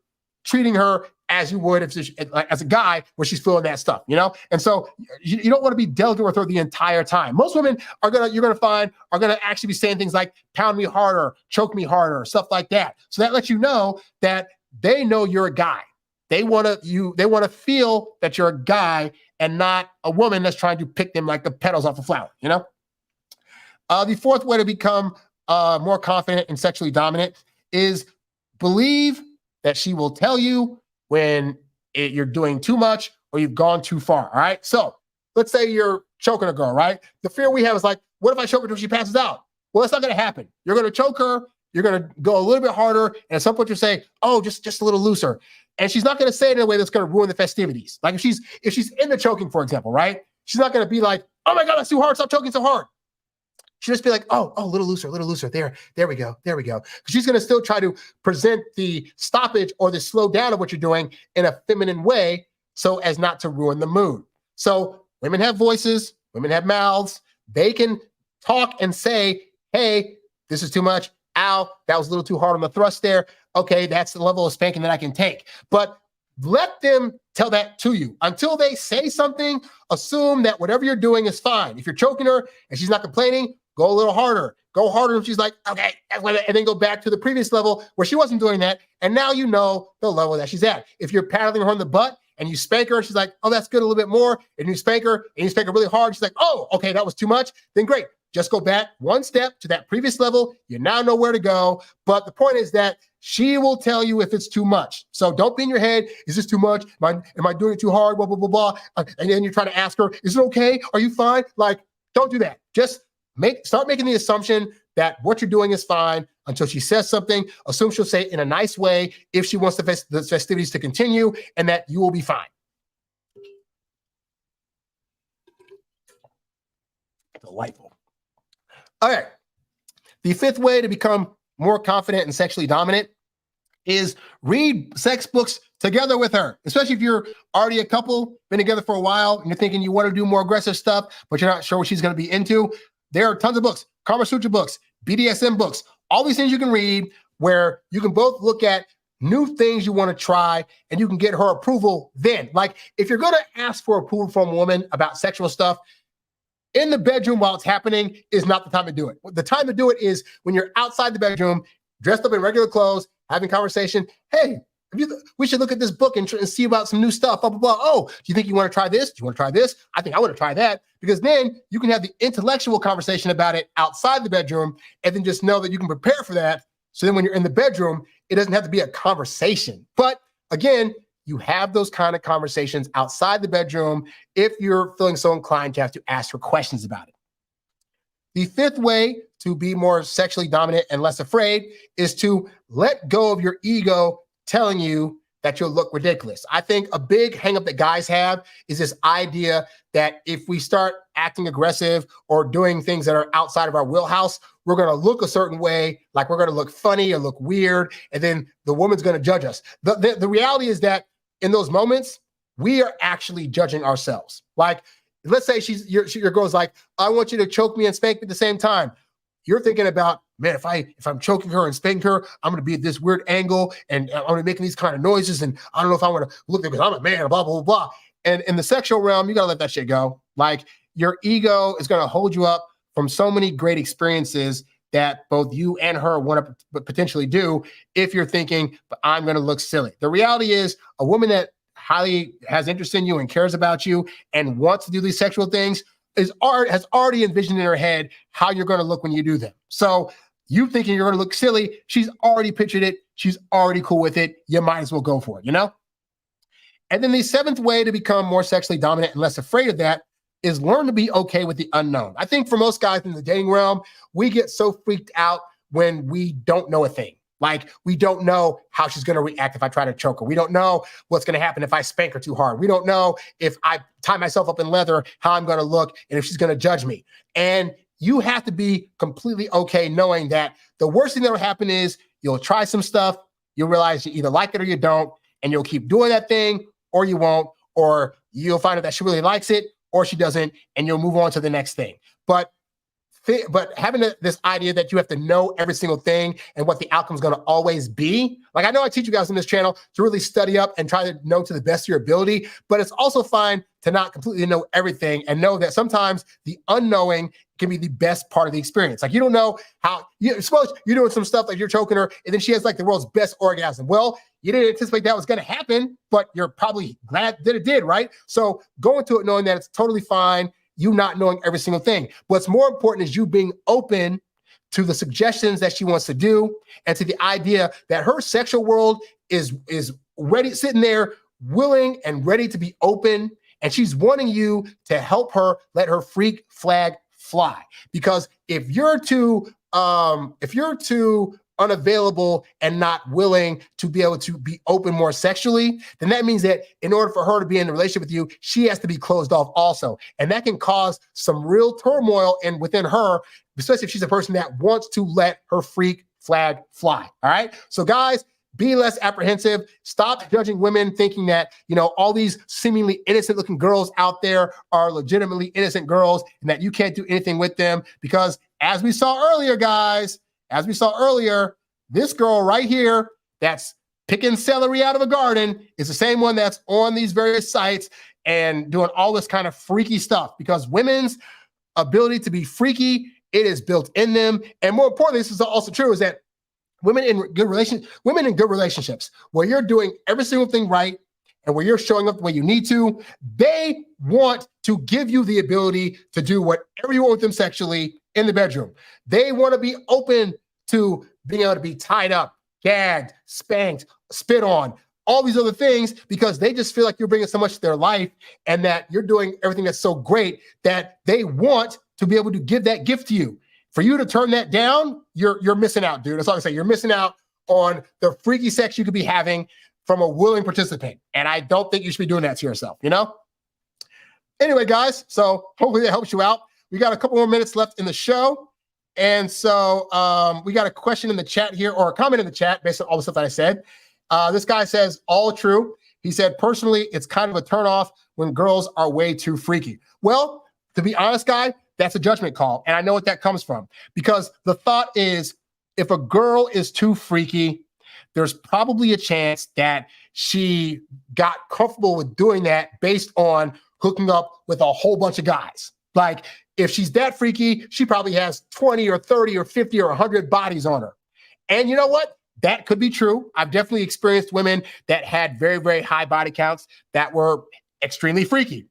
treating her as you would as a guy where she's feeling that stuff, And so you don't want to be delicate with her the entire time. Most women you're going to find are going to actually be saying things like pound me harder, choke me harder, stuff like that. So that lets you know that they know you're a guy. They want to feel that you're a guy and not a woman that's trying to pick them like the petals off a flower, The fourth way to become more confident and sexually dominant is believe that she will tell you when you're doing too much or you've gone too far. All right. So let's say you're choking a girl, right? The fear we have is like, what if I choke her until she passes out? Well, that's not going to happen. You're going to choke her. You're going to go a little bit harder. And at some point you say, oh, just a little looser. And she's not going to say it in a way that's going to ruin the festivities. Like if she's in the choking, for example, right? She's not going to be like, oh my God, that's too hard. Stop choking so hard. She'll just be like, oh, a little looser. There we go. Because she's going to still try to present the stoppage or the slow down of what you're doing in a feminine way so as not to ruin the mood. So women have voices, women have mouths. They can talk and say, hey, this is too much. Ow, that was a little too hard on the thrust there. Okay, that's the level of spanking that I can take. But let them tell that to you. Until they say something, assume that whatever you're doing is fine. If you're choking her and she's not complaining, go a little harder. Go harder if she's like, okay, and then go back to the previous level where she wasn't doing that. And now you know the level that she's at. If you're paddling her on the butt and you spank her and she's like, oh, that's good, a little bit more. And you spank her really hard. She's like, oh, okay, that was too much. Then great. Just go back one step to that previous level. You now know where to go. But the point is that she will tell you if it's too much. So don't be in your head. Is this too much? Am I doing it too hard? Blah, blah, blah, blah. And then you try to ask her, is it okay? Are you fine? Like, don't do that. Just start making the assumption that what you're doing is fine until she says something. Assume she'll say it in a nice way if she wants the festivities to continue, and that you will be fine. Delightful. All right. The fifth way to become more confident and sexually dominant is read sex books together with her, especially if you're already a couple, been together for a while, and you're thinking you want to do more aggressive stuff, but you're not sure what she's going to be into. There are tons of books, Kama Sutra books, BDSM books, all these things you can read where you can both look at new things you want to try and you can get her approval then. Like if you're going to ask for approval from a woman about sexual stuff, in the bedroom while it's happening is not the time to do it. The time to do it is when you're outside the bedroom, dressed up in regular clothes, having conversation. Hey, we should look at this book and see about some new stuff, blah, blah, blah. Oh, do you think you want to try this? Do you want to try this? I think I want to try that. Because then you can have the intellectual conversation about it outside the bedroom and then just know that you can prepare for that. So then when you're in the bedroom, it doesn't have to be a conversation. But again, you have those kind of conversations outside the bedroom if you're feeling so inclined to have to ask her questions about it. The fifth way to be more sexually dominant and less afraid is to let go of your ego telling you that you'll look ridiculous. I think a big hang-up that guys have is this idea that if we start acting aggressive or doing things that are outside of our wheelhouse, we're going to look a certain way, like we're going to look funny or look weird, and then the woman's going to judge us. The reality is that in those moments, we are actually judging ourselves. Like, let's say your girl's like, I want you to choke me and spank me at the same time. You're thinking about, man, if I'm choking her and spanking her, I'm going to be at this weird angle and I'm going to be making these kind of noises. And I don't know if I want to look because I'm a man, blah, blah, blah, blah. And in the sexual realm, you got to let that shit go. Like your ego is going to hold you up from so many great experiences that both you and her want to potentially do if you're thinking, but I'm going to look silly. The reality is a woman that highly has interest in you and cares about you and wants to do these sexual things has already envisioned in her head how you're going to look when you do them. So you thinking you're going to look silly, she's already pictured it. She's already cool with it. You might as well go for it, you know? And then the seventh way to become more sexually dominant and less afraid of that is learn to be okay with the unknown. I think for most guys in the dating realm, we get so freaked out when we don't know a thing. Like we don't know how she's going to react if I try to choke her. We don't know what's going to happen if I spank her too hard. We don't know if I tie myself up in leather, how I'm going to look and if she's going to judge me. And you have to be completely okay knowing that the worst thing that will happen is you'll try some stuff, you'll realize you either like it or you don't, and you'll keep doing that thing or you won't, or you'll find out that she really likes it or she doesn't, and you'll move on to the next thing. But having this idea that you have to know every single thing and what the outcome is going to always be. Like I know I teach you guys on this channel to really study up and try to know to the best of your ability, but it's also fine to not completely know everything and know that sometimes the unknowing can be the best part of the experience. Like you don't know how, suppose you're doing some stuff like you're choking her and then she has like the world's best orgasm. Well, you didn't anticipate that was going to happen, but you're probably glad that it did, right? So go into it knowing that it's totally fine, you not knowing every single thing. What's more important is you being open to the suggestions that she wants to do and to the idea that her sexual world is ready, sitting there, willing and ready to be open, and she's wanting you to help her let her freak flag fly. Because if you're too unavailable and not willing to be able to be open more sexually, then that means that in order for her to be in a relationship with you, she has to be closed off also. And that can cause some real turmoil within her, especially if she's a person that wants to let her freak flag fly. All right. So guys, be less apprehensive. Stop judging women thinking that, all these seemingly innocent looking girls out there are legitimately innocent girls and that you can't do anything with them. Because as we saw earlier, guys, this girl right here that's picking celery out of a garden is the same one that's on these various sites and doing all this kind of freaky stuff, because women's ability to be freaky, it is built in them. And more importantly, this is also true, is that women in good relationships, where you're doing every single thing right and where you're showing up the way you need to, they want to give you the ability to do whatever you want with them sexually in the bedroom. They want to be open to being able to be tied up, gagged, spanked, spit on, all these other things, because they just feel like you're bringing so much to their life and that you're doing everything that's so great that they want to be able to give that gift to you. For you to turn that down, you're missing out, dude. That's all I say. You're missing out on the freaky sex you could be having from a willing participant. And I don't think you should be doing that to yourself, Anyway, guys, so hopefully that helps you out. We got a couple more minutes left in the show. And so we got a question in the chat here, or a comment in the chat based on all the stuff that I said. This guy says, all true. He said, personally, it's kind of a turnoff when girls are way too freaky. Well, to be honest, guy, that's a judgment call. And I know what that comes from, because the thought is, if a girl is too freaky, there's probably a chance that she got comfortable with doing that based on hooking up with a whole bunch of guys. Like, if she's that freaky, she probably has 20 or 30 or 50 or 100 bodies on her. And you know what? That could be true. I've definitely experienced women that had very, very high body counts that were extremely freaky.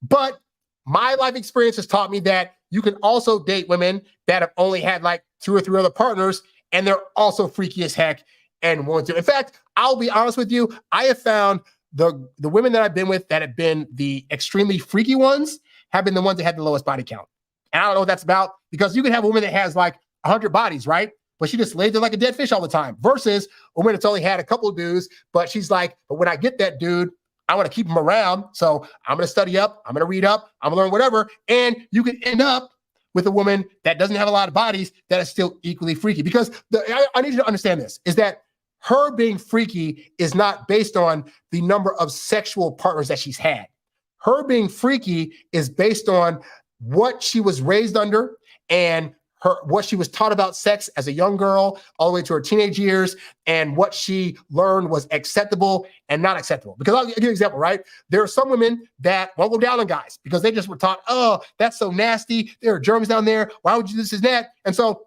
But my life experience has taught me that you can also date women that have only had like 2 or 3 other partners, and they're also freaky as heck and want to. In fact, I'll be honest with you, I have found the women that I've been with that have been the extremely freaky ones have been the ones that had the lowest body count. And I don't know what that's about, because you can have a woman that has like 100 bodies, right? But she just lays there like a dead fish all the time, versus a woman that's only had a couple of dudes, but she's like, but when I get that dude, I want to keep him around. So I'm going to study up. I'm going to read up. I'm going to learn whatever. And you can end up with a woman that doesn't have a lot of bodies that is still equally freaky. Because I need you to understand this, is that her being freaky is not based on the number of sexual partners that she's had. Her being freaky is based on what she was raised under and what she was taught about sex as a young girl all the way to her teenage years, and what she learned was acceptable and not acceptable. Because I'll give you an example, right? There are some women that won't go down on guys because they just were taught, oh, that's so nasty. There are germs down there. Why would you do this and that? And so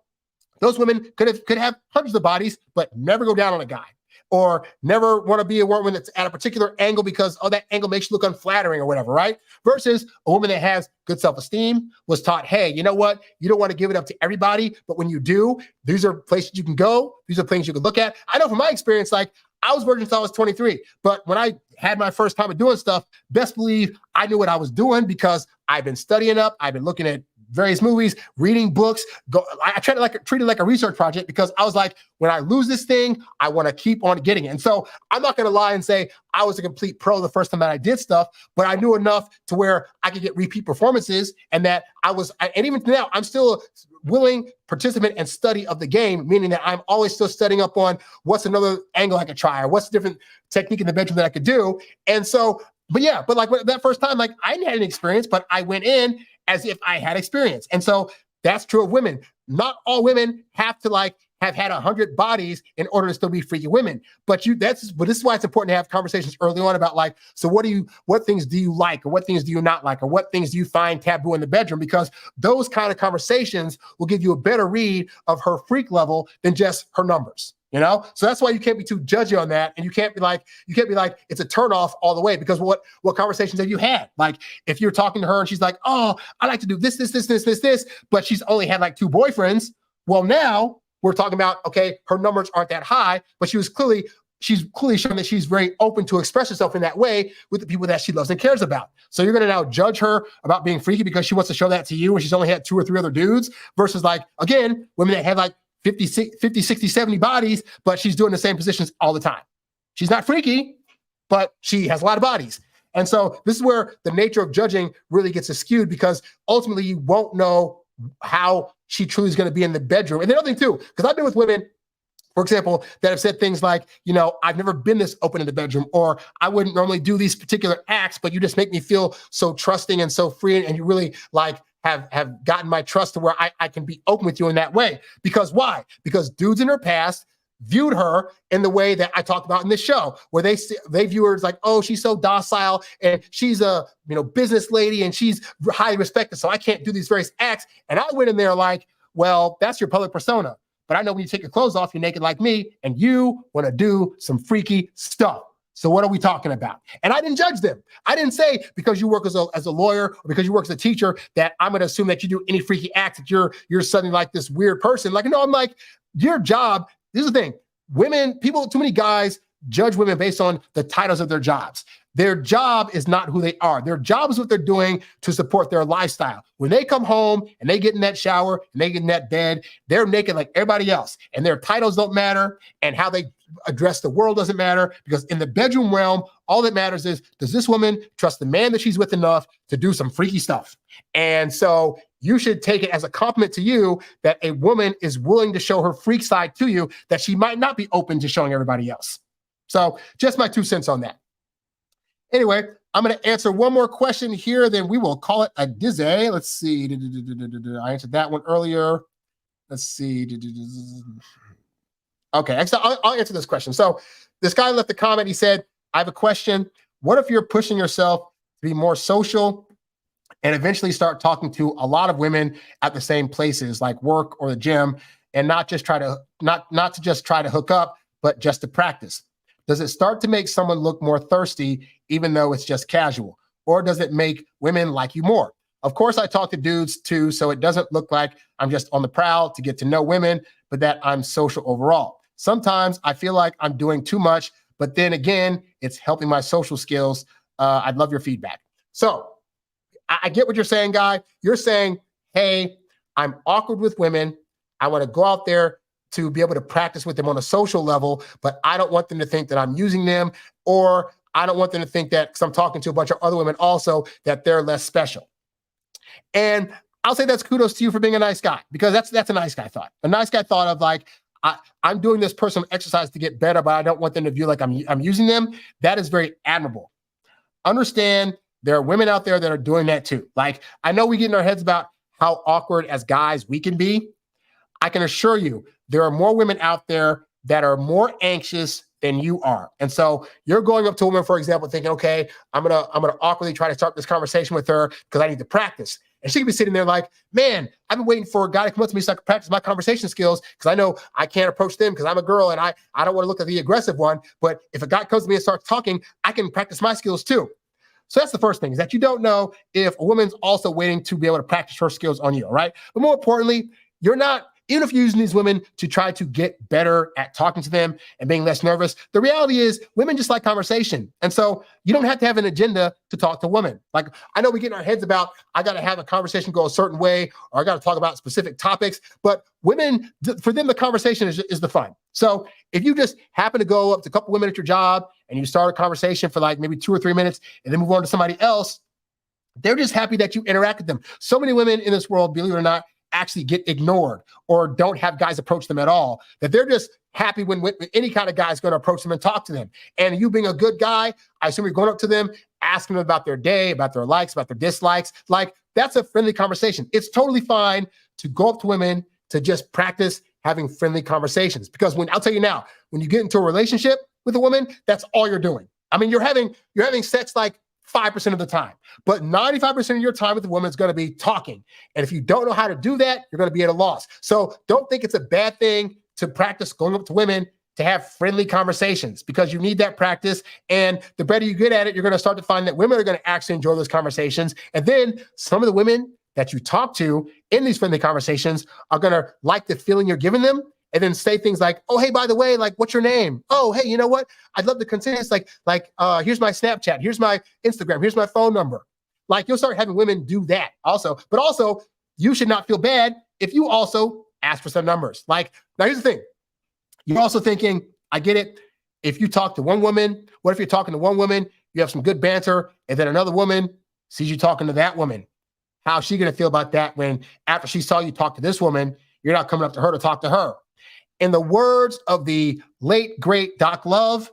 those women could have hundreds of bodies, but never go down on a guy, or never want to be a woman that's at a particular angle because, oh, that angle makes you look unflattering or whatever, right? Versus a woman that has good self-esteem, was taught, hey, you know what? You don't want to give it up to everybody, but when you do, these are places you can go. These are things you can look at. I know from my experience, like, I was virgin until I was 23, but when I had my first time of doing stuff, best believe I knew what I was doing, because I've been studying up. I've been looking at various movies, reading books. I tried to treat it like a research project, because I was like, when I lose this thing, I want to keep on getting it. And so I'm not going to lie and say I was a complete pro the first time that I did stuff, but I knew enough to where I could get repeat performances, and that and even now, I'm still a willing participant and study of the game, meaning that I'm always still studying up on what's another angle I could try, or what's a different technique in the bedroom that I could do. And so, but like that first time, like, I didn't have any experience, but I went in as if I had experience. And so that's true of women. Not all women have to have had 100 bodies in order to still be freaky women. But this is why it's important to have conversations early on about, like, so what things do you like, or what things do you not like, or what things do you find taboo in the bedroom? Because those kind of conversations will give you a better read of her freak level than just her numbers. So that's why you can't be too judgy on that. And you can't be like, it's a turnoff all the way, because what conversations have you had? Like, if you're talking to her and she's like, oh, I like to do this, but she's only had like 2 boyfriends. Well, now we're talking about, okay, her numbers aren't that high, but she was clearly she's clearly showing that she's very open to express herself in that way with the people that she loves and cares about. So you're going to now judge her about being freaky because she wants to show that to you when she's only had 2 or 3 other dudes versus like, again, women that have like 50, 60, 70 bodies, but she's doing the same positions all the time. She's not freaky, but she has a lot of bodies. And so this is where the nature of judging really gets skewed because ultimately you won't know how she truly is going to be in the bedroom. And the other thing too, because I've been with women, for example, that have said things like, I've never been this open in the bedroom, or I wouldn't normally do these particular acts, but you just make me feel so trusting and so free. And you really like have gotten my trust to where I can be open with you in that way. Because why? Because dudes in her past viewed her in the way that I talked about in this show, where they view her as like, oh, she's so docile and she's a business lady and she's highly respected, so I can't do these various acts. And I went in there like, well, that's your public persona. But I know when you take your clothes off, you're naked like me, and you want to do some freaky stuff. So what are we talking about? And I didn't judge them. I didn't say because you work as a lawyer or because you work as a teacher that I'm going to assume that you do any freaky acts, that you're suddenly like this weird person. Like, no, I'm like, your job. This is the thing. Too many guys judge women based on the titles of their jobs. Their job is not who they are. Their job is what they're doing to support their lifestyle. When they come home and they get in that shower and they get in that bed, they're naked like everybody else. And their titles don't matter. And how they address the world doesn't matter. Because in the bedroom realm, all that matters is, does this woman trust the man that she's with enough to do some freaky stuff? And so you should take it as a compliment to you that a woman is willing to show her freak side to you that she might not be open to showing everybody else. So just my 2 cents on that. Anyway, I'm going to answer one more question here, then we will call it a dizzy. Let's see. I answered that one earlier. Let's see. Okay, I'll answer this question. So this guy left a comment. He said, I have a question. What if you're pushing yourself to be more social and eventually start talking to a lot of women at the same places like work or the gym, and not to just try to hook up, but just to practice? Does it start to make someone look more thirsty, even though it's just casual? Or does it make women like you more? Of course, I talk to dudes too, so it doesn't look like I'm just on the prowl to get to know women, but that I'm social overall. Sometimes I feel like I'm doing too much, but then again, it's helping my social skills. I'd love your feedback. So I get what you're saying, guy. You're saying, hey, I'm awkward with women. I want to go out there to be able to practice with them on a social level, but I don't want them to think that I'm using them, or I don't want them to think that, because I'm talking to a bunch of other women also, that they're less special. And I'll say that's kudos to you for being a nice guy, because that's a nice guy thought. A nice guy thought of like, I'm doing this personal exercise to get better, but I don't want them to view like I'm using them. That is very admirable. Understand there are women out there that are doing that too. Like, I know we get in our heads about how awkward as guys we can be. I can assure you, there are more women out there that are more anxious than you are. And so you're going up to a woman, for example, thinking, okay, I'm gonna awkwardly try to start this conversation with her because I need to practice. And she could be sitting there like, man, I've been waiting for a guy to come up to me so I can practice my conversation skills, because I know I can't approach them because I'm a girl and I don't want to look like the aggressive one. But if a guy comes to me and starts talking, I can practice my skills too. So that's the first thing, is that you don't know if a woman's also waiting to be able to practice her skills on you, all right? But more importantly, you're not, even if you're using these women to try to get better at talking to them and being less nervous, the reality is women just like conversation. And so you don't have to have an agenda to talk to women. Like, I know we get in our heads about, I got to have a conversation go a certain way, or I got to talk about specific topics, but women, for them, the conversation is the fun. So if you just happen to go up to a couple women at your job and you start a conversation for like maybe 2 or 3 minutes and then move on to somebody else, they're just happy that you interact with them. So many women in this world, believe it or not, actually get ignored or don't have guys approach them at all, that they're just happy when any kind of guy is going to approach them and talk to them. And you being a good guy, I assume you're going up to them, asking them about their day, about their likes, about their dislikes. Like, that's a friendly conversation. It's totally fine to go up to women to just practice having friendly conversations. Because I'll tell you now, when you get into a relationship with a woman, that's all you're doing. I mean, you're having sex like 5% of the time, but 95% of your time with the woman is going to be talking. And if you don't know how to do that, you're going to be at a loss. So don't think it's a bad thing to practice going up to women to have friendly conversations, because you need that practice. And the better you get at it, you're going to start to find that women are going to actually enjoy those conversations. And then some of the women that you talk to in these friendly conversations are going to like the feeling you're giving them. and then say things like, oh, hey, by the way, like, what's your name? Oh, hey, you know what? I'd love to continue this. Here's my Snapchat. Here's my Instagram. Here's my phone number. Like, you'll start having women do that also. But also, you should not feel bad if you also ask for some numbers. Like, now here's the thing. You're also thinking, I get it. If you talk to one woman, what if you're talking to one woman, you have some good banter, and then another woman sees you talking to that woman? How's she going to feel about that when after she saw you talk to this woman, you're not coming up to her to talk to her? In the words of the late, great Doc Love,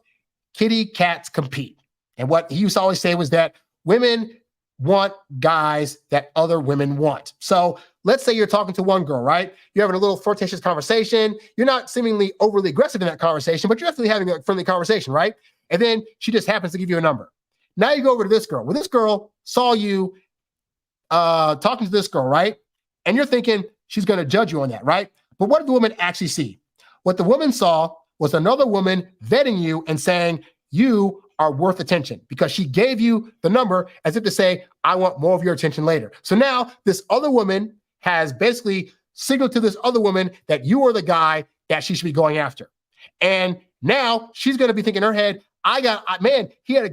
kitty cats compete. And what he used to always say was that women want guys that other women want. So let's say you're talking to one girl, right? You're having a little flirtatious conversation. You're not seemingly overly aggressive in that conversation, but you're definitely having a friendly conversation, right? And then she just happens to give you a number. Now you go over to this girl. Well, this girl saw you talking to this girl, right? And you're thinking she's going to judge you on that, right? But what did the woman actually see? What the woman saw was another woman vetting you and saying you are worth attention because she gave you the number as if to say, I want more of your attention later. So now this other woman has basically signaled to this other woman that you are the guy that she should be going after. And now she's going to be thinking in her head, he had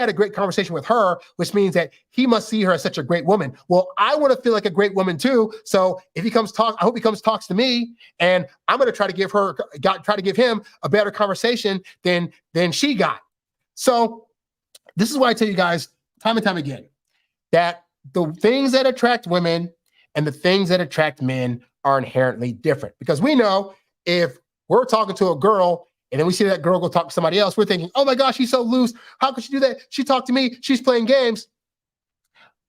a great conversation with her, which means that he must see her as such a great woman. Well, I want to feel like a great woman too. So if he comes I hope he comes talks to me, and I'm going to try to give him a better conversation than she got. So this is why I tell you guys time and time again that the things that attract women and the things that attract men are inherently different. Because we know if we're talking to a girl and then we see that girl go talk to somebody else, we're thinking, oh my gosh, she's so loose. How could she do that? She talked to me. She's playing games.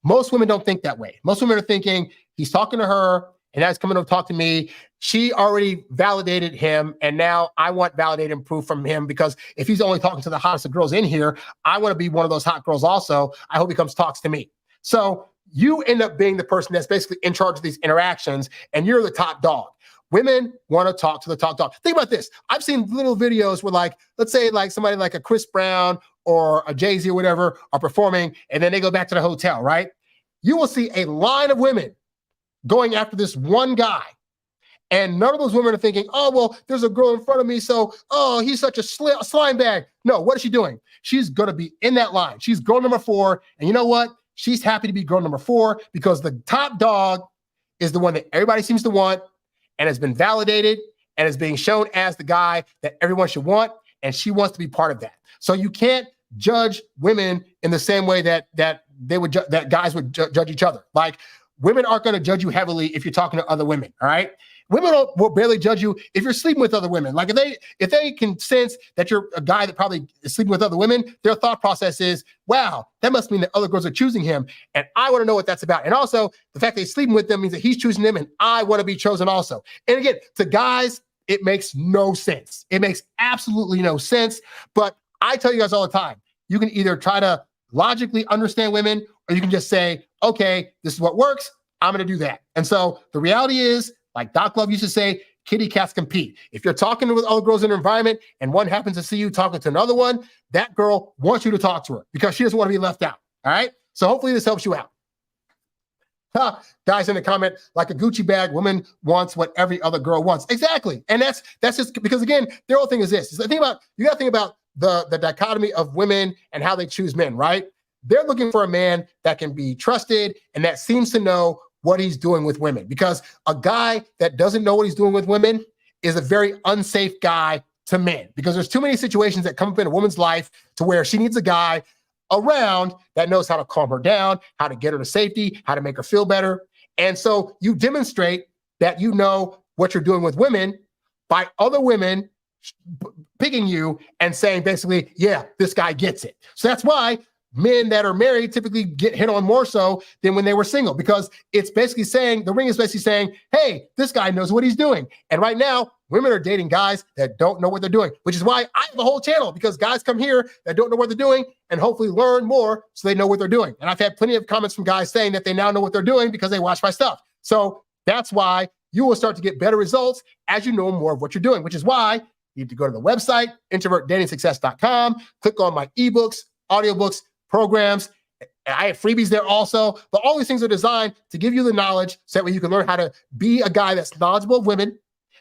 Most women don't think that way. Most women are thinking he's talking to her and now he's coming to talk to me. She already validated him, and now I want validated proof from him because if he's only talking to the hottest of girls in here, I want to be one of those hot girls also. I hope he comes talks to me. So you end up being the person that's basically in charge of these interactions, and you're the top dog. Women want to talk to the top dog. Think about this. I've seen little videos where let's say somebody like a Chris Brown or a Jay-Z or whatever are performing, and then they go back to the hotel, right? You will see a line of women going after this one guy. And none of those women are thinking, oh, well, there's a girl in front of me, so, oh, he's such a slime bag. No, what is she doing? She's going to be in that line. She's girl number 4. And you know what? She's happy to be girl number 4 because the top dog is the one that everybody seems to want and has been validated and is being shown as the guy that everyone should want. And she wants to be part of that. So you can't judge women in the same way that guys would judge each other. Like, women aren't going to judge you heavily if you're talking to other women, all right? Women will barely judge you if you're sleeping with other women. Like if they can sense that you're a guy that probably is sleeping with other women, their thought process is, wow, that must mean that other girls are choosing him. And I want to know what that's about. And also the fact that he's sleeping with them means that he's choosing them and I want to be chosen also. And again, to guys, it makes no sense. It makes absolutely no sense. But I tell you guys all the time, you can either try to logically understand women or you can just say, okay, this is what works. I'm going to do that. And so the reality is, like Doc Love used to say, kitty cats compete. If you're talking with other girls in your environment and one happens to see you talking to another one, that girl wants you to talk to her because she doesn't want to be left out. All right. So hopefully this helps you out. Guys in the comment, like a Gucci bag, woman wants what every other girl wants. Exactly. And that's just because, again, their whole thing is this. You got to think about the dichotomy of women and how they choose men, right? They're looking for a man that can be trusted and that seems to know what he's doing with women, because a guy that doesn't know what he's doing with women is a very unsafe guy to men, because there's too many situations that come up in a woman's life to where she needs a guy around that knows how to calm her down, how to get her to safety, how to make her feel better. And so you demonstrate that you know what you're doing with women by other women picking you and saying basically, yeah, this guy gets it. So that's why men that are married typically get hit on more so than when they were single, because it's basically saying, the ring is basically saying, hey, this guy knows what he's doing. And right now, women are dating guys that don't know what they're doing, which is why I have a whole channel, because guys come here that don't know what they're doing and hopefully learn more so they know what they're doing. And I've had plenty of comments from guys saying that they now know what they're doing because they watch my stuff. So that's why you will start to get better results as you know more of what you're doing, which is why you need to go to the website, introvertdatingsuccess.com, click on my eBooks, audiobooks, programs. I have freebies there also, but all these things are designed to give you the knowledge so that way you can learn how to be a guy that's knowledgeable of women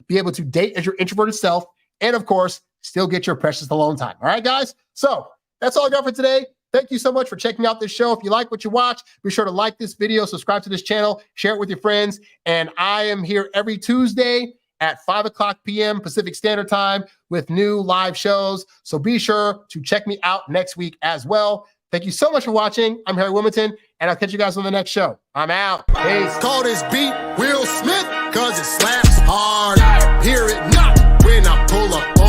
be able to date as your introverted self, and of course, still get your precious alone time. All right, guys? So that's all I got for today. Thank you so much for checking out this show. If you like what you watch, be sure to like this video, subscribe to this channel, share it with your friends. And I am here every Tuesday at 5:00 p.m. Pacific Standard Time with new live shows. So be sure to check me out next week as well. Thank you so much for watching. I'm Harry Wilmington, and I'll catch you guys on the next show. I'm out. Peace. Call this beat Will Smith, cause it slaps hard. Hear it not when I pull up